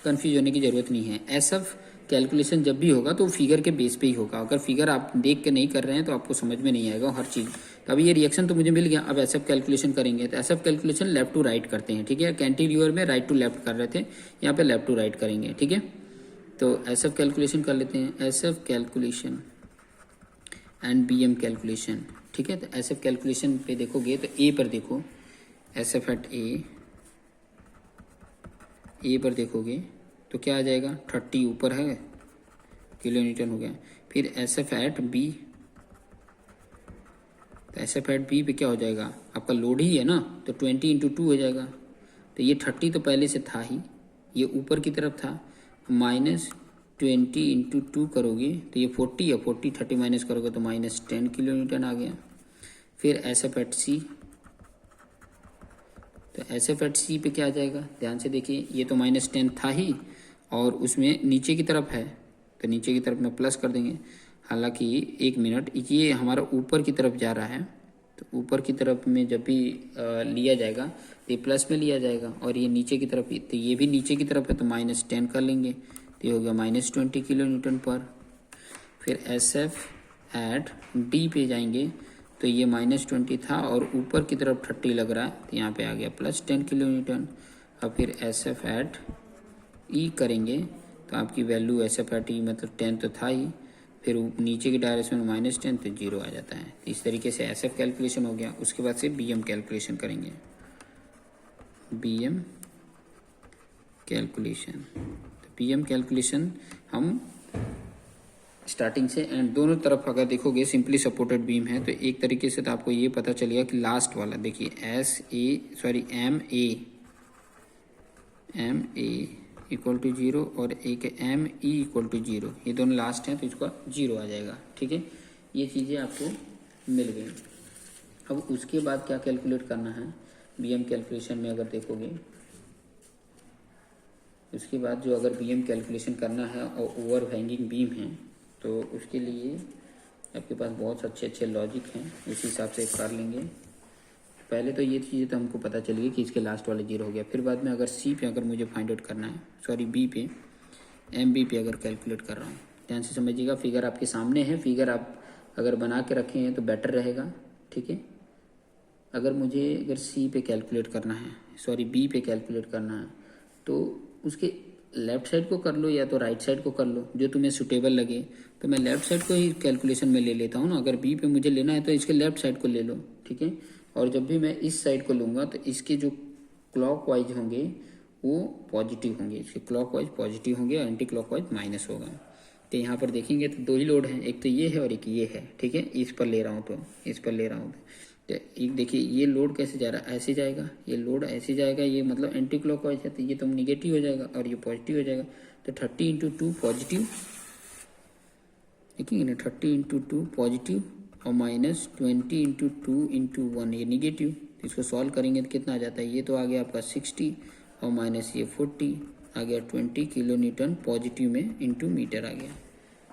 कन्फ्यूज होने की ज़रूरत नहीं है। SF कैलकुलेशन जब भी होगा तो फिगर के बेस पे ही होगा, अगर फिगर आप देख के नहीं कर रहे हैं तो आपको समझ में नहीं आएगा हर चीज़। तो अभी ये रिएक्शन तो मुझे मिल गया, अब SF कैलकुलेशन करेंगे। तो SF calculation left to right करते हैं, ठीक है, कैंटिलीवर में राइट टू लेफ्ट कर रहे थे, यहाँ पे लेफ्ट टू राइट करेंगे, ठीक है। तो SF कैलकुलेशन कर लेते हैं, SF calculation and BM calculation, ठीक है। तो SF कैलकुलेशन पे देखोगे तो A पर देखो, SF एट A पर देखोगे तो क्या आ जाएगा 30 ऊपर है किलो न्यूटन हो गया। फिर SF एट B, तो SF एट B पे क्या हो जाएगा, आपका लोड ही है ना, तो 20 इंटू 2 हो जाएगा। तो ये 30 तो पहले से था ही, ये ऊपर की तरफ था, -20 इंटू 2 करोगे तो ये 40 है, 40 30 माइनस करोगे तो -10 किलो न्यूटन आ गया। फिर SF एट C, तो SF एट C पे क्या आ जाएगा, ध्यान से देखिए, ये तो -10 था ही और उसमें नीचे की तरफ है तो नीचे की तरफ में प्लस कर देंगे। हालांकि 1 मिनट, ये हमारा ऊपर की तरफ जा रहा है, तो ऊपर की तरफ में जब भी लिया जाएगा तो ये प्लस में लिया जाएगा, और ये नीचे की तरफ, तो ये भी नीचे की तरफ है तो -10 कर लेंगे, तो ये हो गया -20 किलो न्यूटन पर। फिर SF एट D पे जाएंगे तो ये -20 था और ऊपर की तरफ 30 लग रहा है, तो यहाँ पे आ गया +10 किलो न्यूटन। और फिर SF एट E करेंगे तो आपकी वैल्यू SF एट E मतलब 10 तो था ही, फिर नीचे की डायरेक्शन में -10 तो 0 आ जाता है। इस तरीके से SF कैलकुलेशन हो गया। उसके बाद से BM कैलकुलेशन करेंगे, BM कैलकुलेशन। तो BM कैलकुलेशन हम स्टार्टिंग से एंड दोनों तरफ अगर देखोगे सिंपली सपोर्टेड बीम है तो एक तरीके से तो आपको ये पता चलेगा कि लास्ट वाला देखिए MA इक्वल टू 0 और एक ME इक्वल टू 0, ये दोनों लास्ट हैं तो इसका 0 आ जाएगा, ठीक है। ये चीज़ें आपको मिल गई। अब उसके बाद क्या कैलकुलेट करना है BM कैलकुलेशन में, अगर देखोगे उसके बाद जो अगर BM कैलकुलेशन करना है और ओवर हैंगिंग बीम है तो उसके लिए आपके पास बहुत अच्छे अच्छे लॉजिक हैं, उस हिसाब से कर लेंगे। पहले तो ये चीज़ें तो हमको पता चल गई कि इसके लास्ट वाले 0 हो गया। फिर बाद में अगर सी पे अगर मुझे फाइंड आउट करना है, सॉरी बी पे, एम बी पे अगर कैलकुलेट कर रहा हूँ, ध्यान से समझिएगा। फिगर आपके सामने है, फिगर आप अगर बना के रखे हैं तो बेटर रहेगा, ठीक है। अगर सी पे कैलकुलेट करना है, सॉरी बी पे कैलकुलेट करना है, तो उसके लेफ्ट साइड को कर लो या तो राइट साइड को कर लो, जो तुम्हें सुटेबल लगे। तो मैं लेफ्ट साइड को ही कैलकुलेशन में ले लेता हूँ ना। अगर बी पे मुझे लेना है तो इसके लेफ्ट साइड को ले लो, ठीक है। और जब भी मैं इस साइड को लूँगा तो इसके जो क्लॉकवाइज होंगे वो पॉजिटिव होंगे, इसके क्लॉकवाइज पॉजिटिव होंगे और एंटी क्लॉकवाइज माइनस होगा। तो यहाँ पर देखेंगे तो 2 ही लोड हैं, एक तो ये है और एक ये है, ठीक है। इस पर ले रहा हूँ तो इस पर ले रहा हूँ तो एक देखिए ये लोड कैसे जा रहा है, ऐसे जाएगा, ये लोड ऐसे जाएगा, ये मतलब एंटी क्लॉकवाइज है, तो ये तो निगेटिव हो जाएगा और ये पॉजिटिव हो जाएगा। तो 30 × 2 पॉजिटिव, देखेंगे ना, 30 × 2 पॉजिटिव और माइनस 20 × 2 × 1 ये निगेटिव। इसको सॉल्व करेंगे तो कितना आ जाता है, ये तो आ गया आपका 60 और माइनस ये 40 आ गया 20 किलो न्यूटन पॉजिटिव में इंटू मीटर आ गया,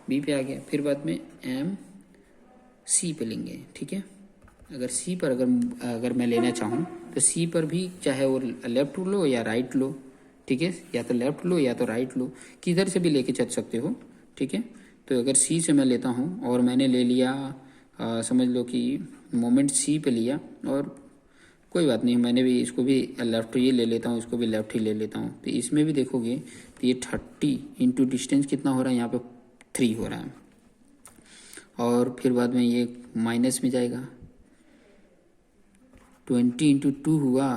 बी पे आ गया। फिर बाद में एम सी पे लेंगे, ठीक है। अगर सी पर अगर मैं लेना चाहूँ तो सी पर भी चाहे वो लेफ्ट लो या राइट लो, ठीक है, या तो लेफ्ट लो या तो राइट लो, किधर से भी लेके चल सकते हो, ठीक है। तो अगर सी से मैं लेता हूँ और मैंने ले लिया समझ लो कि मोमेंट सी पे लिया, और कोई बात नहीं, मैंने भी इसको भी लेफ्ट ये ले लेता हूँ, इसको भी लेफ्ट ही ले लेता हूँ। तो इसमें भी देखोगे तो ये 30 इंटू डिस्टेंस कितना हो रहा है, यहाँ पे 3 हो रहा है। और फिर बाद में ये माइनस में जाएगा, 20 × 2 हुआ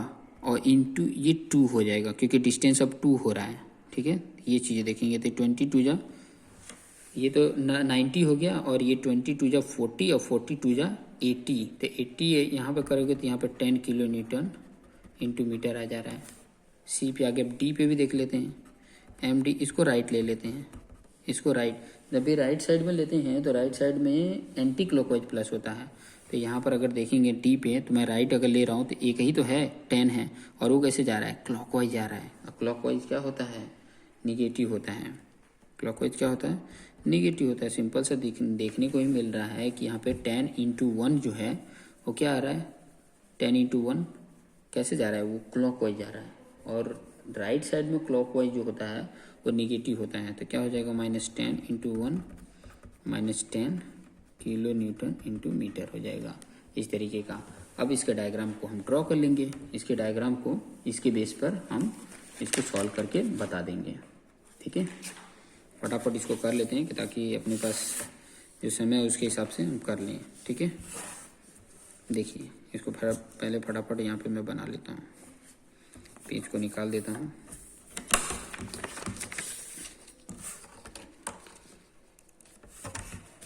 और इंटू ये 2 हो जाएगा क्योंकि डिस्टेंस अब 2 हो रहा है, ठीक है। ये चीज़ें देखेंगे तो 22 जा, ये तो 90 हो गया, और ये 22 जा 40 और 42 जा 80। तो 80 यहाँ पे करोगे तो यहाँ पे 10 किलो न्यूटन इंटू मीटर आ जा रहा है। सी पे आगे डी पे भी देख लेते हैं, एम डी, इसको राइट ले लेते हैं, इसको राइट। जब भी राइट साइड में लेते हैं तो राइट साइड में एंटी क्लॉकवाइज प्लस होता है। तो यहाँ पर अगर देखेंगे डी पे, तो मैं राइट अगर ले रहा हूँ तो एक ही तो है, 10 है, और वो कैसे जा रहा है, क्लॉकवाइज जा रहा है। और क्लॉकवाइज क्या होता है, निगेटिव होता है। क्लॉकवाइज क्या होता है, निगेटिव होता है। सिंपल सा देखने को ही मिल रहा है कि यहाँ पे 10 × 1 जो है वो क्या आ रहा है, 10 × 1 कैसे जा रहा है, वो क्लॉकवाइज जा रहा है। और राइट साइड में क्लॉकवाइज जो होता है वो निगेटिव होता है। तो क्या हो जाएगा, -10 × 1 -10 किलो न्यूटन इंटू मीटर हो जाएगा, इस तरीके का। अब इसके डायग्राम को हम ड्रॉ कर लेंगे, इसके डायग्राम को इसके बेस पर हम इसको सॉल्व करके बता देंगे, ठीक है। फटाफट इसको कर लेते हैं कि ताकि अपने पास जो समय है उसके हिसाब से हम कर लें, ठीक है। देखिए इसको पहले फटाफट यहाँ पे मैं बना लेता हूँ, पेज को निकाल देता हूँ।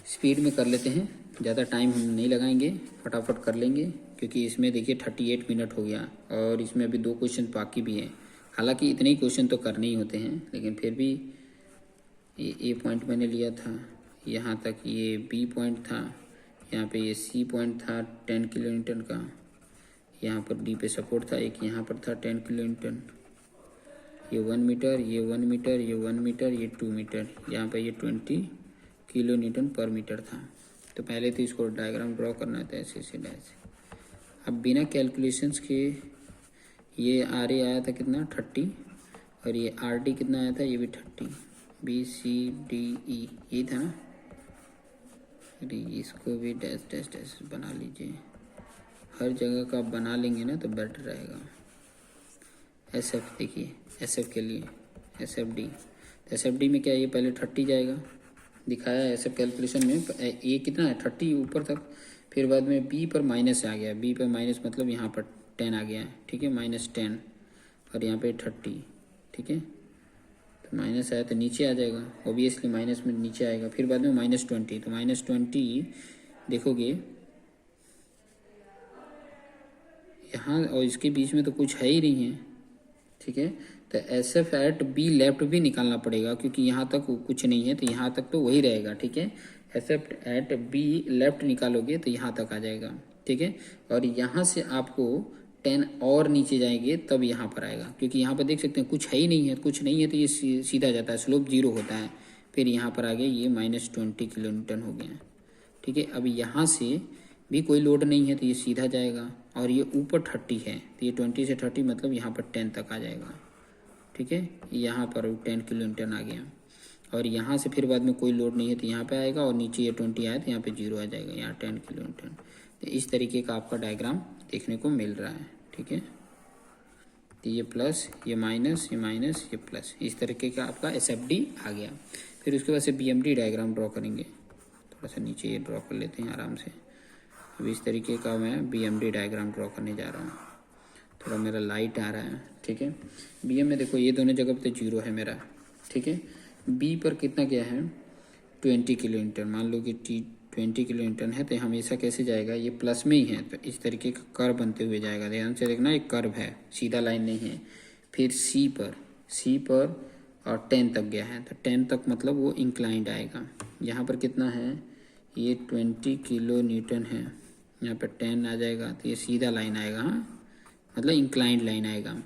स्पीड में कर लेते हैं, ज़्यादा टाइम हम नहीं लगाएंगे, फटाफट कर लेंगे, क्योंकि इसमें देखिए 38 मिनट हो गया और इसमें अभी 2 क्वेश्चन बाकी भी हैं। हालांकि इतने ही क्वेश्चन तो करने ही होते हैं, लेकिन फिर भी ये ए पॉइंट मैंने लिया था, यहाँ तक ये बी पॉइंट था, यहाँ पे ये सी पॉइंट था 10 किलो न्यूटन का, यहाँ पर डी पे सपोर्ट था, एक यहाँ पर था 10 किलो न्यूटन, ये 1 मीटर, ये 1 मीटर, ये 1 मीटर, ये 2 मीटर, यहाँ पर ये 20 किलो न्यूटन पर मीटर था। तो पहले तो इसको डायग्राम ड्रॉ करना था ऐसे ऐसे ऐसे। अब बिना कैलकुलेशंस के ये आर ए आया था कितना, 30, और ये आर डी कितना आया था, ये भी 30, बी सी डी ई ये था ना। अरे इसको भी डैश डैश डैश बना लीजिए, हर जगह का बना लेंगे ना तो बेटर रहेगा। एस एफ देखिए, एस एफ के लिए एस एफ डी, तो एस एफ डी में क्या, ये पहले 30 जाएगा, दिखाया है एस एफ कैलकुलेशन में, ये कितना है 30 ऊपर तक। फिर बाद में बी पर माइनस आ गया, बी पर माइनस मतलब यहाँ पर 10 आ गया है, ठीक है, -10, और यहाँ पे 30, ठीक है। तो माइनस आया तो नीचे आ जाएगा, ऑब्वियसली माइनस में नीचे आएगा। फिर बाद में -20, तो -20 देखोगे यहाँ और इसके बीच में तो कुछ है ही नहीं है, ठीक है। तो S F at B left भी निकालना पड़ेगा, क्योंकि यहाँ तक कुछ नहीं है तो यहाँ तक तो वही रहेगा, ठीक है। S F at B left निकालोगे तो यहाँ तक आ जाएगा, ठीक है। और यहाँ से आपको 10 और नीचे जाएंगे तब यहाँ पर आएगा, क्योंकि यहाँ पर देख सकते हैं कुछ है ही नहीं है, कुछ नहीं है तो ये सीधा जाता है, स्लोप 0 होता है। फिर यहाँ पर आगे ये -20 किलो न्यूटन हो गया, ठीक है। अब यहाँ से भी कोई लोड नहीं है तो ये सीधा जाएगा, और ये ऊपर 30 है तो ये 20 से 30 मतलब यहाँ पर 10 तक आ जाएगा, ठीक है। यहाँ पर 10 किलो न्यूटन आ गया, और यहाँ से फिर बाद में कोई लोड नहीं है तो यहाँ पे आएगा, और नीचे ये 20 आया तो यहाँ पे 0 आ जाएगा, यहाँ 10 किलो न्यूटन। तो इस तरीके का आपका डायग्राम देखने को मिल रहा है, ठीक है। तो ये प्लस, ये माइनस, ये माइनस, ये प्लस, इस तरीके का आपका SFD आ गया। फिर उसके बाद से BMD डायग्राम ड्रॉ करेंगे। थोड़ा सा नीचे ये ड्रॉ कर लेते हैं आराम से। अब इस तरीके का मैं BMD डायग्राम ड्रॉ करने जा रहा हूँ। थोड़ा मेरा लाइट आ रहा है, ठीक है। BM में देखो ये दोनों जगह पे तो 0 है मेरा, ठीक है। B पर कितना क्या है 20 किलो न्यूटन, मान लो कि 20 किलो न्यूटन है तो हमेशा कैसे जाएगा, ये प्लस में ही है तो इस तरीके का कर्व बनते हुए जाएगा। ध्यान से देखना, एक कर्व है, सीधा लाइन नहीं है। फिर C पर और 10 तक गया है तो 10 तक मतलब वो इंक्लाइंड आएगा। यहाँ पर कितना है, ये 20 किलो न्यूटन है, यहाँ पर 10 आ जाएगा तो ये सीधा लाइन आएगा, हाँ मतलब इंक्लाइंड लाइन आएगा।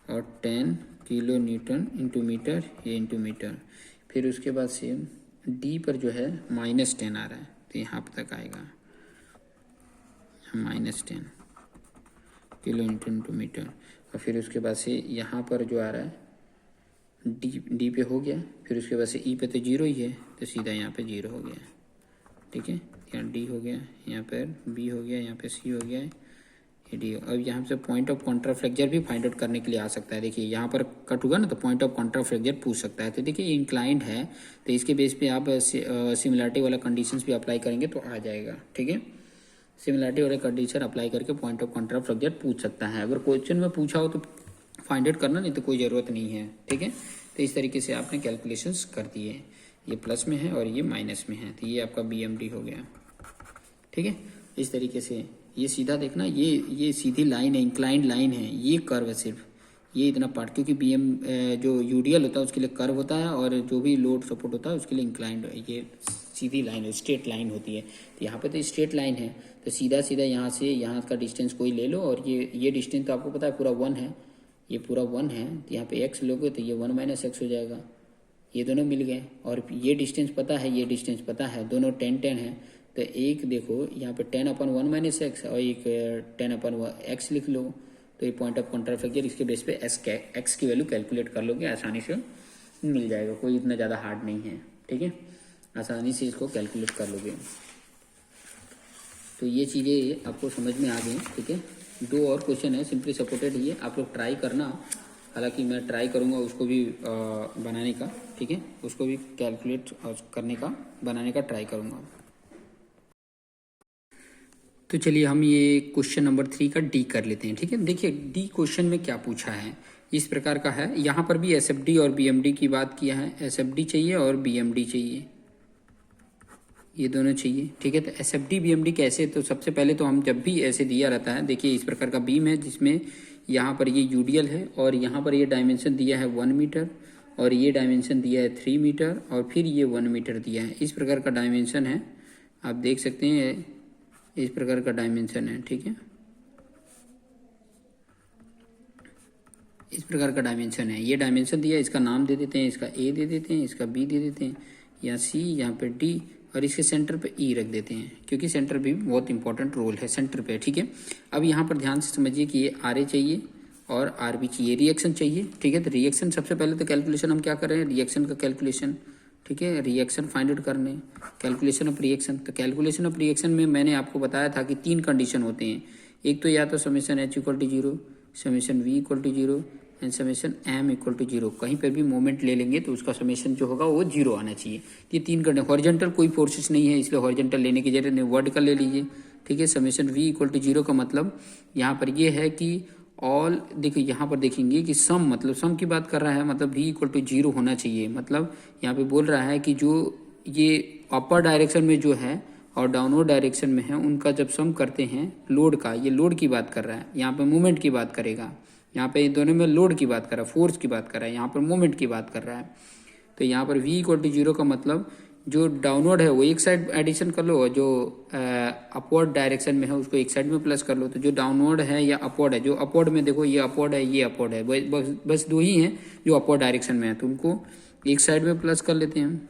और 10 किलो न्यूटन इंटू मीटर, ये इंटू मीटर। फिर उसके बाद से D पर जो है -10 आ रहा है तो यहाँ तक आएगा, -10 किलो न्यूटन इंटू मीटर। और फिर उसके बाद से यहाँ पर जो आ रहा है D पे हो गया। फिर उसके बाद से E पे तो 0 ही है तो सीधा यहाँ पे 0 हो गया, ठीक है। यहाँ D हो गया, यहाँ पर B हो गया, यहाँ पे C हो गया, ये D। अब यहाँ से पॉइंट ऑफ कॉन्ट्राफ्लेक्चर भी फाइंड आउट करने के लिए आ सकता है। देखिए यहाँ पर कट होगा ना तो पॉइंट ऑफ कॉन्ट्राफ्लेक्चर पूछ सकता है। तो देखिए इंक्लाइंड है तो इसके बेस पे आप सिमिलरिटी वाला कंडीशंस भी अप्लाई करेंगे तो आ जाएगा, ठीक है। सिमिलरिटी वाले कंडीशन अप्लाई करके पॉइंट ऑफ कॉन्ट्राफ्लेक्चर पूछ सकता है। अगर क्वेश्चन में पूछा हो तो फाइंड आउट करना, नहीं तो कोई ज़रूरत नहीं है, ठीक है। तो इस तरीके से आपने कैलकुलेशंस कर दिए। ये प्लस में है और ये माइनस में है तो ये आपका BMD हो गया, ठीक है। इस तरीके से ये सीधा देखना, ये सीधी लाइन है, इंक्लाइंड लाइन है, ये कर्व है सिर्फ, ये इतना पार्ट, क्योंकि जो UDL होता है उसके लिए कर्व होता है और जो भी लोड सपोर्ट होता है उसके लिए इंक्लाइंड, ये सीधी लाइन है, स्ट्रेट लाइन होती है। तो यहाँ पे तो स्ट्रेट लाइन है तो सीधा सीधा यहाँ से यहाँ का डिस्टेंस कोई ले लो, और ये डिस्टेंस तो आपको पता है पूरा 1 है, ये पूरा 1 है तो यहाँ पे x लोगे तो ये 1 - x हो जाएगा, ये दोनों मिल गए। और ये डिस्टेंस पता है, ये डिस्टेंस पता है, दोनों 10 है तो एक देखो यहाँ पे 10/1 - x और एक 10/x लिख लो तो ये पॉइंट ऑफ कॉन्ट्राफ्लेक्चर, इसके बेस पे x की वैल्यू कैलकुलेट कर लोगे, आसानी से मिल जाएगा, कोई इतना ज़्यादा हार्ड नहीं है, ठीक है। आसानी से इसको कैलकुलेट कर लोगे। तो ये चीज़ें आपको समझ में आ गई, ठीक है। 2 और क्वेश्चन है सिंपली सपोर्टेड, ये आप लोग ट्राई करना। हालांकि मैं ट्राई करूँगा उसको भी बनाने का, ठीक है, उसको भी कैलकुलेट करने का, बनाने का ट्राई करूँगा। तो चलिए हम ये क्वेश्चन नंबर 3 का D कर लेते हैं, ठीक है। देखिए D क्वेश्चन में क्या पूछा है, इस प्रकार का है। यहाँ पर भी SFD और BMD की बात किया है, SFD चाहिए और BMD चाहिए, ये दोनों चाहिए, ठीक है। तो SFD BMD कैसे, तो सबसे पहले तो हम जब भी ऐसे दिया रहता है, देखिए इस प्रकार का बीम है जिसमें यहाँ पर ये UDL है और यहाँ पर ये डायमेंशन दिया है 1 मीटर और ये डायमेंशन दिया है 3 मीटर और फिर ये 1 मीटर दिया है। इस प्रकार का डायमेंशन है, आप देख सकते हैं इस प्रकार का डायमेंशन है, ठीक है। इस प्रकार का डायमेंशन है, ये डायमेंशन दिया, इसका नाम दे देते हैं, इसका A दे देते हैं, इसका B दे देते हैं, यहाँ C, यहाँ पे D और इसके सेंटर पे E रख देते हैं, क्योंकि सेंटर भी बहुत इंपॉर्टेंट रोल है सेंटर पे, ठीक है। अब यहाँ पर ध्यान से समझिए कि ये RA चाहिए और RB चाहिए, रिएक्शन चाहिए, ठीक है। तो रिएक्शन सबसे पहले तो कैलकुलेशन हम क्या कर रहे हैं, रिएक्शन का कैलकुलेशन, ठीक है। रिएक्शन फाइंड आउट करने, कैलकुलेशन ऑफ रिएक्शन। तो कैलकुलेशन ऑफ रिएक्शन में मैंने आपको बताया था कि 3 कंडीशन होते हैं, एक तो या तो summation H = 0, summation V = 0 and summation M = 0। कहीं पर भी मोमेंट ले लेंगे तो उसका समेशन जो होगा वो 0 आना चाहिए। ये 3 कंडीशन, हॉरिजॉन्टल कोई फोर्सेस नहीं है इसलिए हॉरिजॉन्टल लेने की जरूरत नहीं, वर्टिकल ले लीजिए, ठीक है। समेशन V = 0 का मतलब यहाँ पर ये है कि ऑल, देखिए यहाँ पर देखेंगे कि सम, मतलब सम की बात कर रहा है, मतलब V = 0 होना चाहिए। मतलब यहाँ पे बोल रहा है कि जो ये अपर डायरेक्शन में जो है और डाउनवर्ड डायरेक्शन में है उनका जब सम करते हैं लोड का, ये लोड की बात कर रहा है, यहाँ पे मूवमेंट की बात करेगा, यहाँ पे दोनों में लोड की बात कर रहा है, फोर्स की बात कर रहा है, यहाँ पर मूवमेंट की बात कर रहा है। तो यहाँ पर V = 0 का मतलब जो डाउनवर्ड है वो एक साइड एडिशन कर लो और जो अपवर्ड डायरेक्शन में है उसको एक साइड में प्लस कर लो। तो जो डाउनवर्ड है या अपवर्ड है, जो अपवर्ड में देखो ये अपवर्ड है, ये अपवर्ड है, बस 2 ही हैं जो अपवर्ड डायरेक्शन में है, तो उनको एक साइड में प्लस कर लेते हैं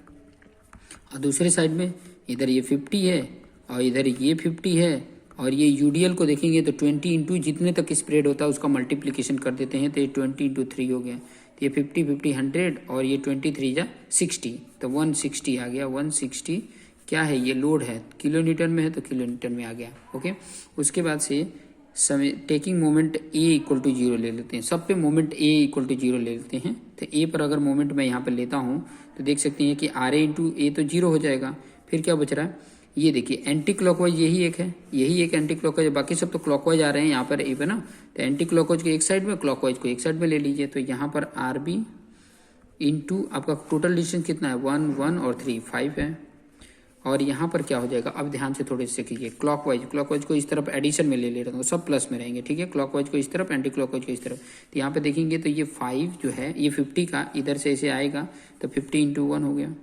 और दूसरे साइड में इधर ये 50 है और इधर ये 50 है, और ये यूडीएल को देखेंगे तो 20 इंटू जितने तक स्प्रेड होता है उसका मल्टीप्लिकेशन कर देते हैं, तो ये 20 इंटू 3 हो गया, तो ये 50 50 100 और ये 23 जा 60, तो 160 आ गया। 160 क्या है, ये लोड है, किलो न्यूटन में है तो किलो न्यूटन में आ गया। ओके, उसके बाद से समय taking moment A equal to 0 ले लेते हैं, सब पे मोमेंट ए इक्वल टू 0 ले लेते हैं। तो ए पर अगर मोमेंट मैं यहाँ पर लेता हूँ तो देख सकते हैं कि आर ए इंटू ए तो 0 हो जाएगा। फिर क्या बच रहा है, ये देखिए एंटी क्लॉकवाइज यही एक है, यही एक एंटी क्लॉकवाइज, बाकी सब तो क्लॉकवाइज आ रहे हैं यहाँ पर ए पे ना, तो एंटी क्लॉकवाइज को एक साइड में, क्लॉकवाइज को एक साइड में ले लीजिए। तो यहाँ पर आर बी इंटू आपका टोटल डिस्टेंस कितना है, 1 1 और 3 5 है। और यहाँ पर क्या हो जाएगा, अब ध्यान से थोड़े से कीजिए, क्लॉकवाइज को इस तरफ एडिशन में ले रहा हूँ, सब प्लस में रहेंगे, ठीक है। क्लॉकवाइज को इस तरफ, एंटी क्लॉकवाइज को इस तरफ। तो यहाँ पे देखेंगे तो ये 5 जो है ये 50 का इधर से ऐसे आएगा, तो 50 इंटू 1 हो गया।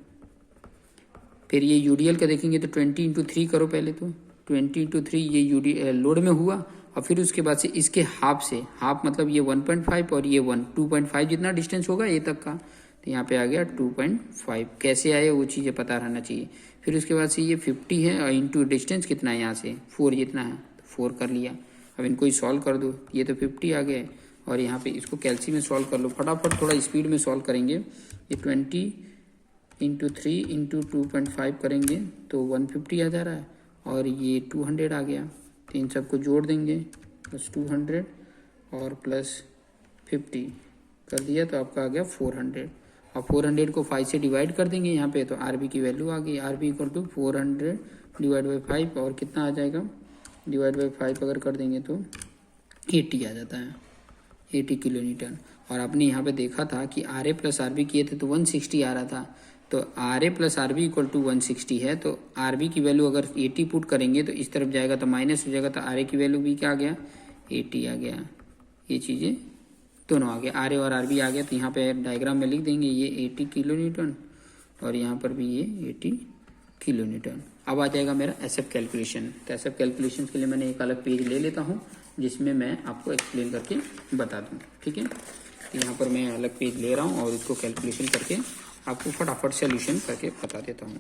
फिर ये यूडीएल का देखेंगे तो 20 इंटू 3 करो पहले, तो 20 इंटू 3 ये यूडीएल लोड में हुआ, और फिर उसके बाद से इसके हाफ से, हाफ मतलब ये 1.5 और ये 2.5 जितना डिस्टेंस होगा ये तक का, तो यहाँ पे आ गया 2.5। कैसे आए वो चीज़ें पता रहना चाहिए। फिर उसके बाद से ये 50 है और इंटू डिस्टेंस कितना है यहाँ से 4 जितना है, तो 4 कर लिया। अब इनको ही सॉल्व कर दो, ये तो 50 आ गया, और यहाँ पे इसको कैल्सी में सॉल्व कर लो फटाफट, थोड़ा स्पीड में सॉल्व करेंगे। ये 20 इंटू 3 इंटू 2.5 करेंगे तो 150 आ जा रहा है, और ये 200 आ गया। तो इन सबको जोड़ देंगे, प्लस 200 और प्लस 50 कर दिया, तो आपका आ गया 400। और 400 को 5 से डिवाइड कर देंगे यहाँ पे, तो आर बी की वैल्यू आ गई, R B equal to 400 divide by 5, और कितना आ जाएगा, डिवाइड बाई 5 अगर कर देंगे तो 80 आ जाता है, 80 किलो न्यूटन। और आपने यहाँ पे देखा था कि R A plus R B किए थे तो 160 आ रहा था, तो R A plus R B equal to 160 है, तो आर बी की वैल्यू अगर 80 पुट करेंगे तो इस तरफ जाएगा तो माइनस हो जाएगा, तो आर ए की वैल्यू भी क्या आ गया, 80 आ गया। ये चीज़ें दोनों आ गए, आर ए और आर बी आ गया। तो यहाँ पे डायग्राम में लिख देंगे ये 80 किलो न्यूटन, और यहाँ पर भी ये 80 किलो न्यूटन। अब आ जाएगा मेरा एसएफ कैलकुलेशन। तो एसएफ कैलकुलेशन के लिए मैंने एक अलग पेज ले लेता हूँ जिसमें मैं आपको एक्सप्लेन करके बता दूँ, ठीक है। तो यहाँ पर मैं अलग पेज ले रहा हूँ और इसको कैलकुलेशन करके आपको फटाफट सोल्यूशन करके बता देता हूँ।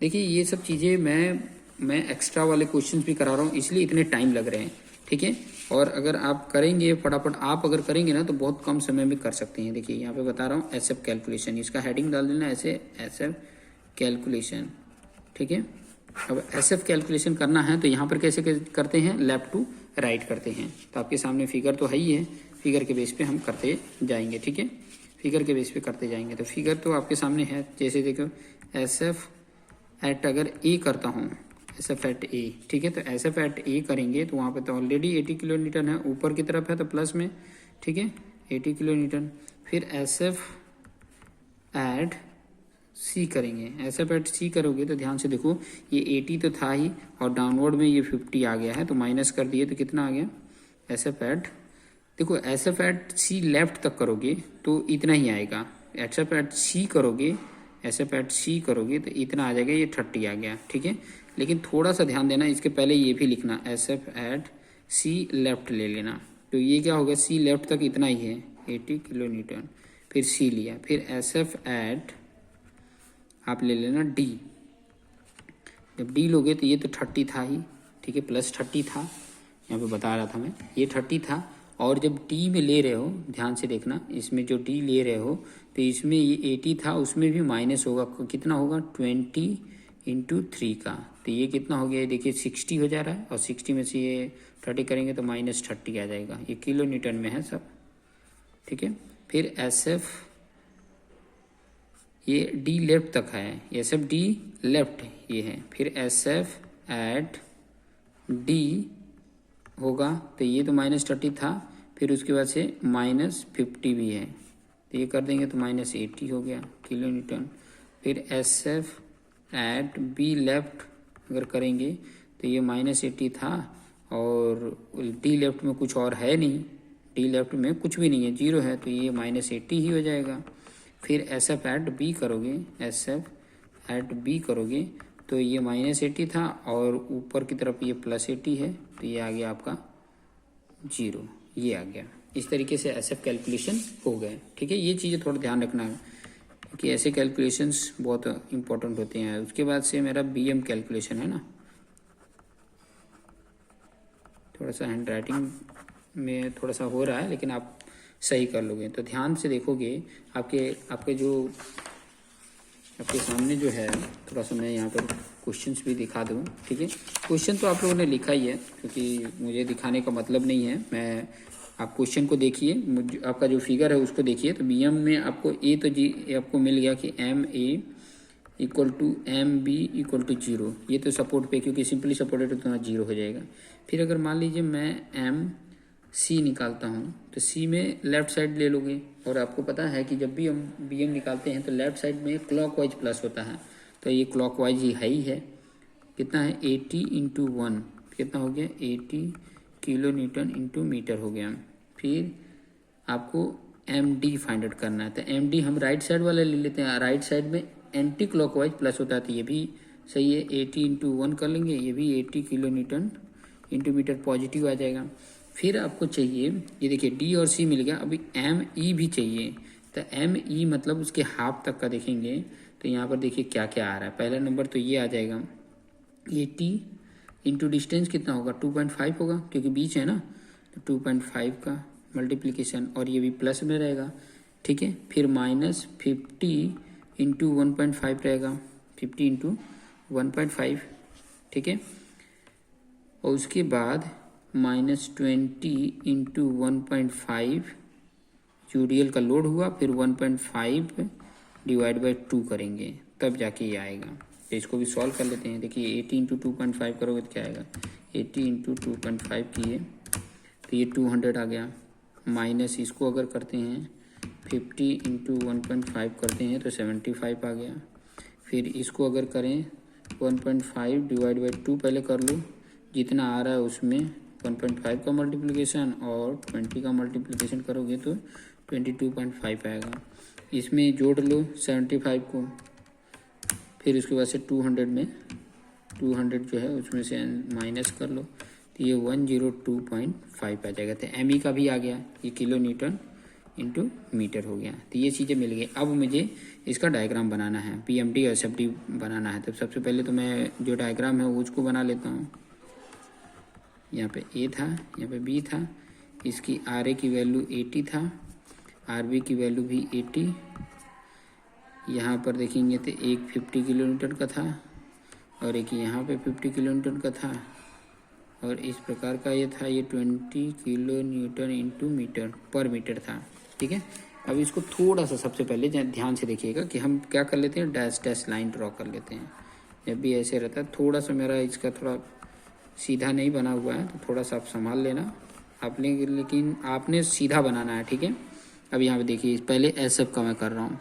देखिए ये सब चीज़ें मैं एक्स्ट्रा वाले क्वेश्चन भी करा रहा हूँ, इसलिए इतने टाइम लग रहे हैं, ठीक है। और अगर आप करेंगे फटाफट, आप अगर करेंगे ना तो बहुत कम समय में कर सकते हैं। देखिए यहाँ पे बता रहा हूँ एसएफ कैलकुलेशन, इसका हेडिंग डाल देना ऐसे, एसएफ कैलकुलेशन, ठीक है। अब एसएफ कैलकुलेशन करना है तो यहाँ पर कैसे करते हैं, लेफ्ट टू राइट करते हैं। तो आपके सामने फिगर तो है ही है, फिगर के बेस पे हम करते जाएंगे, ठीक है, फिगर के बेस पे करते जाएंगे। तो फिगर तो आपके सामने है, जैसे देखो एसएफ एट अगर ए करता हूँ, एसएफ एट ए, ठीक है। तो एसएफ एट ए करेंगे तो वहाँ पे तो ऑलरेडी 80 किलो न्यूटन है, ऊपर की तरफ है तो प्लस में, ठीक है, 80 किलो न्यूटन। फिर एसएफ एट सी करेंगे, एसएफ एट सी करोगे तो ध्यान से देखो ये 80 तो था ही, और डाउनवर्ड में ये 50 आ गया है, तो माइनस कर दिए तो कितना आ गया, एसएफ एट, देखो एसएफ एट सी लेफ्ट तक करोगे तो इतना ही आएगा, एसएफ एट सी करोगे, एसएफ एट सी करोगे तो इतना आ जाएगा, ये 30 आ गया, ठीक है। लेकिन थोड़ा सा ध्यान देना, इसके पहले ये भी लिखना, एसएफ एट सी लेफ्ट ले लेना, तो ये क्या होगा, सी लेफ्ट तक इतना ही है 80 किलो न्यूटन, फिर सी लिया। फिर एसएफ एट आप ले लेना डी, जब डी लोगे तो ये तो 30 था ही, ठीक है, प्लस 30 था, यहाँ पे बता रहा था मैं, ये 30 था। और जब डी में ले रहे हो, ध्यान से देखना, इसमें जो डी ले रहे हो तो इसमें ये 80 था, उसमें भी माइनस होगा, कितना होगा, 20 इंटू 3 का, तो ये कितना हो गया, देखिए 60 हो जा रहा है, और 60 में से ये 30 करेंगे तो माइनस 30 आ जाएगा, ये किलो न्यूटन में है सब, ठीक है। फिर एसएफ ये डी लेफ्ट तक है, एसएफ डी लेफ्ट ये है, फिर एसएफ एट डी होगा तो ये तो माइनस 30 था, फिर उसके बाद से माइनस 50 भी है, तो ये कर देंगे तो माइनस 80 हो गया किलो न्यूटन। फिर एसएफ एट बी लेफ्ट अगर करेंगे तो ये माइनस 80 था, और डी लेफ्ट में कुछ और है नहीं, डी लेफ्ट में कुछ भी नहीं है, 0 है, तो ये माइनस 80 ही हो जाएगा। फिर एसएफ एट बी करोगे, एसएफ एट बी करोगे तो ये माइनस 80 था, और ऊपर की तरफ ये प्लस 80 है, तो ये आ गया आपका 0, ये आ गया। इस तरीके से एसएफ कैलकुलेशन हो गए, ठीक है। ये चीज़ें थोड़ा ध्यान रखना है कि ऐसे कैलकुलेशंस बहुत इंपॉर्टेंट होते हैं। उसके बाद से मेरा बीएम कैलकुलेशन है ना, थोड़ा सा हैंड राइटिंग में थोड़ा सा हो रहा है, लेकिन आप सही कर लोगे। तो ध्यान से देखोगे, आपके जो आपके सामने जो है, थोड़ा सा मैं यहाँ पर क्वेश्चंस भी दिखा दूँ, ठीक है। क्वेश्चन तो आप लोगों ने लिखा ही है, क्योंकि मुझे दिखाने का मतलब नहीं है। आप क्वेश्चन को देखिए, आपका जो फिगर है उसको देखिए। तो बी एम में आपको ए तो जी आपको मिल गया कि M A equal to M B equal to 0। ये तो सपोर्ट पे, क्योंकि सिंपली सपोर्टेड तो 0 हो जाएगा। फिर अगर मान लीजिए मैं एम सी निकालता हूँ, तो सी में लेफ्ट साइड ले लोगे, और आपको पता है कि जब भी हम बी एम निकालते हैं तो लेफ्ट साइड में क्लॉकवाइज प्लस होता है। तो ये क्लॉकवाइज ही है। कितना है 80 इंटू 1, कितना हो गया 80 किलो न्यूटन इंटू मीटर हो गया। फिर आपको एम डी फाइंड आउट करना है। तो एम डी हम राइट साइड वाला ले लेते हैं, राइट साइड में एंटी क्लॉकवाइज प्लस होता है, तो ये भी सही है। 80 इंटू 1 कर लेंगे, ये भी 80 kilo newton into metre positive आ जाएगा। फिर आपको चाहिए, ये देखिए डी और सी मिल गया, अभी एम ई भी चाहिए। तो एम ई मतलब उसके हाफ तक का देखेंगे, तो यहाँ पर देखिए क्या क्या आ रहा है। पहला नंबर तो ये आ जाएगा 80 इंटू डिस्टेंस कितना होगा 2.5 होगा, क्योंकि बीच है ना, तो 2.5 का मल्टीप्लिकेशन, और ये भी प्लस में रहेगा, ठीक है। फिर माइनस 50 इंटू 1.5 रहेगा, 50 इंटू 1.5, ठीक है। और उसके बाद -20 इंटू 1.5 यूडीएल का लोड हुआ, फिर 1.5 डिवाइड बाई 2 करेंगे, तब जाके ये आएगा। तो इसको भी सॉल्व कर लेते हैं। देखिए 80 इंटू 2.5 करोगे तो क्या आएगा, 80 इंटू 2.5 किए तो ये 200 आ गया। माइनस इसको अगर करते हैं 50 इंटू 1.5 करते हैं तो 75 आ गया। फिर इसको अगर करें 1.5 डिवाइड बाई 2 पहले कर लो, जितना आ रहा है उसमें 1.5 का मल्टीप्लिकेशन और 20 का मल्टीप्लिकेशन करोगे तो 22.5 आएगा। इसमें जोड़ लो 75 को, फिर उसके बाद से 200 में 200 जो है उसमें से माइनस कर लो, तो ये 102.5 आ जाएगा। तो एम ई का भी आ गया, ये किलो न्यूटन इंटू मीटर हो गया। तो ये चीज़ें मिल गई। अब मुझे इसका डायग्राम बनाना है, पी एम टी और एस एफ टी बनाना है। तो सबसे पहले तो मैं जो डायग्राम है उसको बना लेता हूँ। यहाँ पे ए था, यहाँ पे बी था, इसकी आर ए की वैल्यू 80 था, आर बी की वैल्यू भी 80। यहाँ पर देखेंगे तो एक 50 किलो न्यूटन का था, और एक यहाँ पे 50 किलो न्यूटन का था, और इस प्रकार का ये था, ये 20 किलो न्यूटन इंटू मीटर पर मीटर था, ठीक है। अब इसको थोड़ा सा सबसे पहले ध्यान से देखिएगा कि हम क्या कर लेते हैं, डैश डैश लाइन ड्रॉ कर लेते हैं। जब भी ऐसे रहता है, थोड़ा सा मेरा इसका थोड़ा सीधा नहीं बना हुआ है, तो थोड़ा सा आप संभाल लेना आपने, लेकिन आपने सीधा बनाना है, ठीक है। अब यहाँ पे देखिए पहले एस एफ का मैं कर रहा हूँ,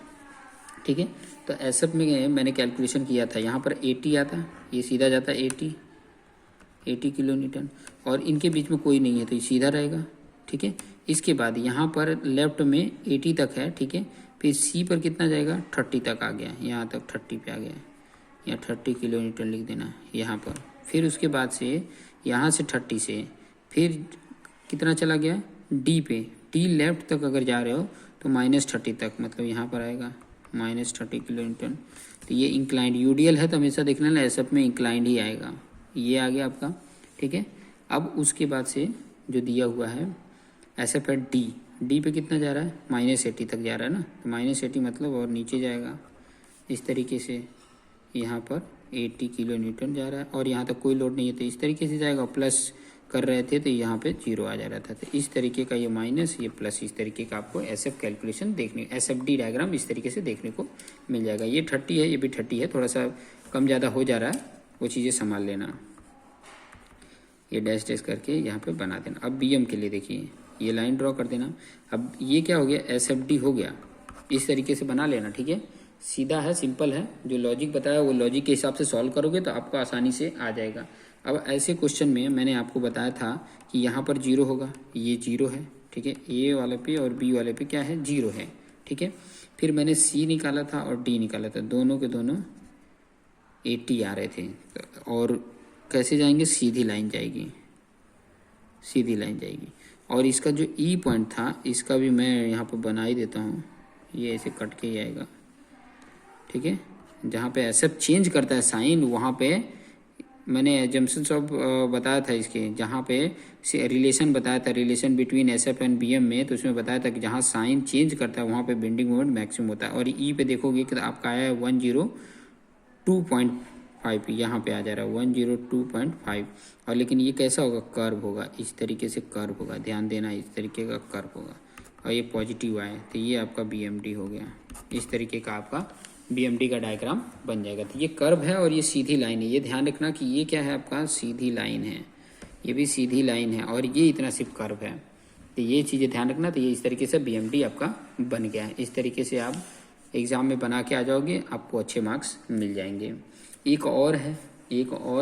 ठीक है। तो एस एफ में मैंने कैलकुलेशन किया था, यहाँ पर 80 आता, ये सीधा जाता 80 किलो न्यूटन, और इनके बीच में कोई नहीं है तो ये सीधा रहेगा, ठीक है। इसके बाद यहाँ पर लेफ्ट में 80 तक है, ठीक है। फिर सी पर कितना जाएगा 30 तक आ गया, यहाँ तक 30 पे आ गया, यहाँ 30 किलो न्यूटन लिख देना यहाँ पर। फिर उसके बाद से यहाँ से 30 से फिर कितना चला गया डी पे, डी लेफ्ट तक अगर जा रहे हो तो -30 तक, मतलब यहाँ पर आएगा -30 किलो न्यूटन। तो ये इंक्लाइंड यूडीएल है, तो हमेशा देखना ना एसएफ में इंक्लाइंड ही आएगा। ये आ गया आपका, ठीक है। अब उसके बाद से जो दिया हुआ है एसएफ है डी पे कितना जा रहा है -80 तक जा रहा है ना, तो -80 मतलब और नीचे जाएगा इस तरीके से, यहाँ पर 80 किलो न्यूटन जा रहा है, और यहाँ तक कोई लोड नहीं है तो इस तरीके से जाएगा। प्लस कर रहे थे तो यहाँ पे 0 आ जा रहा था, तो इस तरीके का ये माइनस ये प्लस, इस तरीके का आपको एसएफ कैलकुलेशन देखने, एसएफ डी डायग्राम इस तरीके से देखने को मिल जाएगा। ये 30 है, ये भी 30 है, थोड़ा सा कम ज़्यादा हो जा रहा है, वो चीज़ें संभाल लेना। ये डैश डैश करके यहाँ पे बना देना। अब बीएम के लिए देखिए ये लाइन ड्रॉ कर देना। अब ये क्या हो गया एसएफ डी हो गया, इस तरीके से बना लेना, ठीक है। सीधा है, सिंपल है, जो लॉजिक बताया वो लॉजिक के हिसाब से सॉल्व करोगे तो आपको आसानी से आ जाएगा। अब ऐसे क्वेश्चन में मैंने आपको बताया था कि यहाँ पर 0 होगा, ये 0 है, ठीक है। ए वाले पे और बी वाले पे क्या है 0 है, ठीक है। फिर मैंने सी निकाला था और डी निकाला था, दोनों के दोनों 80 आ रहे थे, और कैसे जाएंगे सीधी लाइन जाएगी, सीधी लाइन जाएगी। और इसका जो ई पॉइंट था इसका भी मैं यहाँ पर बना ही देता हूँ, ये ऐसे कट के ही आएगा, ठीक है। जहाँ पे एसएफ चेंज करता है साइन, वहाँ पे मैंने एजम्पशंस ऑफ बताया था इसके, जहाँ पे रिलेशन बताया था, relation between S F and B M में, तो उसमें बताया था कि जहाँ साइन चेंज करता है वहाँ पे बेंडिंग मोमेंट मैक्सिमम होता है। और ई पे देखोगे कि आपका आया है 102.5, यहाँ पे आ जा रहा है 102.5। और लेकिन ये कैसा होगा, कर्व होगा, इस तरीके से कर्व होगा, ध्यान देना, इस तरीके का कर्व होगा, और ये पॉजिटिव आए तो ये आपका बी एम डी हो गया। इस तरीके का आपका BMD का डायग्राम बन जाएगा। तो ये कर्व है और ये सीधी लाइन है, ये ध्यान रखना कि ये क्या है आपका, सीधी लाइन है, ये भी सीधी लाइन है, और ये इतना सिर्फ कर्व है। तो ये चीज़ें ध्यान रखना। तो ये इस तरीके से BMD आपका बन गया है। इस तरीके से आप एग्ज़ाम में बना के आ जाओगे, आपको अच्छे मार्क्स मिल जाएंगे। एक और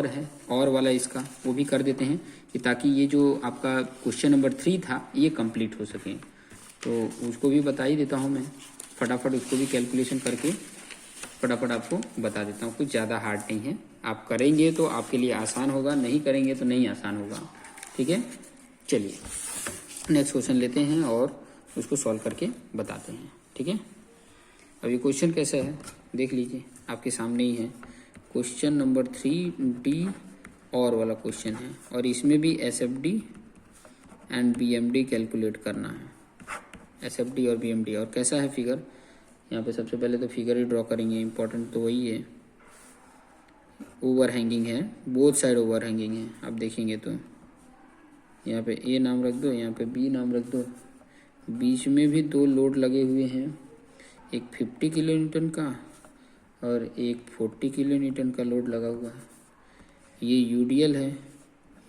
है, और वाला इसका वो भी कर देते हैं कि ताकि ये जो आपका क्वेश्चन नंबर 3 था ये कंप्लीट हो सके। तो उसको भी बता ही देता हूँ मैं, फटाफट उसको भी कैलकुलेशन करके फटाफट आपको बता देता हूँ। कुछ ज़्यादा हार्ड नहीं है, आप करेंगे तो आपके लिए आसान होगा, नहीं करेंगे तो नहीं आसान होगा। ठीक है, चलिए नेक्स्ट क्वेश्चन लेते हैं और उसको सॉल्व करके बताते हैं। ठीक है, अब ये क्वेश्चन कैसा है देख लीजिए, आपके सामने ही है। क्वेश्चन नंबर 3D और वाला क्वेश्चन है, और इसमें भी SFD एंड BMD कैलकुलेट करना है, SFD और BMD। और कैसा है फिगर, यहाँ पे सबसे पहले तो फिगर ही ड्रॉ करेंगे, इंपॉर्टेंट तो वही है। ओवर हैंगिंग है, बोथ साइड ओवर हैंगिंग है। आप देखेंगे तो यहाँ पे A नाम रख दो, यहाँ पे B नाम रख दो, बीच में भी दो लोड लगे हुए हैं, एक 50 किलो न्यूटन का और एक 40 किलो न्यूटन का लोड लगा हुआ है। ये UDL है,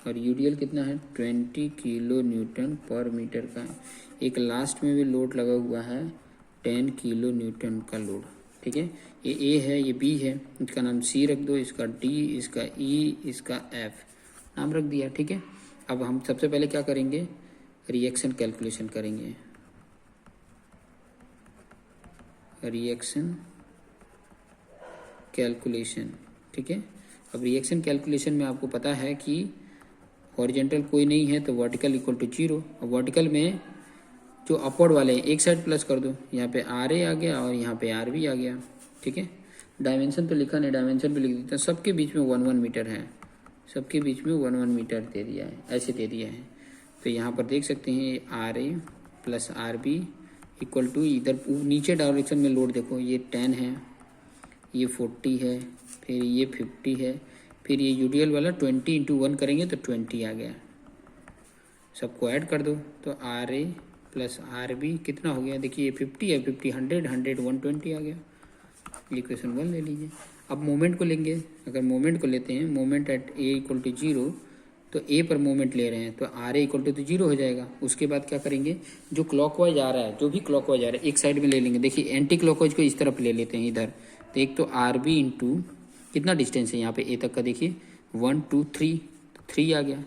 और UDL कितना है, 20 किलो न्यूटन पर मीटर का। एक लास्ट में भी लोड लगा हुआ है 10 किलो न्यूटन का लोड। ठीक है, ये A है, ये B है, इसका नाम C रख दो, इसका D, इसका E, इसका F नाम रख दिया। ठीक है, अब हम सबसे पहले क्या करेंगे, रिएक्शन कैलकुलेशन करेंगे, रिएक्शन कैलकुलेशन। ठीक है, अब रिएक्शन कैलकुलेशन में आपको पता है कि हॉरिजेंटल कोई नहीं है तो वर्टिकल इक्वल टू 0, और वर्टिकल में जो अपवर्ड वाले हैं एक साइड प्लस कर दो, यहाँ पे RA आ गया और यहाँ पे RB आ गया। ठीक है, डायमेंशन तो लिखा नहीं, डायमेंशन भी लिख देते हैं। सबके बीच में 1 1 मीटर है, सबके बीच में 1 1 मीटर दे दिया है, ऐसे दे दिया है। तो यहाँ पर देख सकते हैं RA plus RB equal to, इधर नीचे डायरेक्शन में लोड देखो, ये 10 है, ये 40 है, फिर ये 50 है, फिर ये UDL वाला 20 × 1 करेंगे तो 20 आ गया। सबको ऐड कर दो तो RA प्लस RB कितना हो गया, देखिए ये 50 है, 50 100 100 120 आ गया। इक्वेशन 1 ले लीजिए। अब मोमेंट को लेंगे, अगर मोमेंट को लेते हैं, moment at A equal to 0, तो A पर मोमेंट ले रहे हैं तो RA इक्वल टू 0 हो जाएगा। उसके बाद क्या करेंगे, जो क्लॉकवाइज आ रहा है, जो भी क्लॉकवाइज आ रहा है एक साइड में ले लेंगे। देखिए एंटी क्लॉकवाइज को इस तरफ ले लेते हैं इधर, तो एक तो RB इंटू कितना डिस्टेंस है यहाँ पे A तक का, देखिए 1 2 3, 3 आ गया।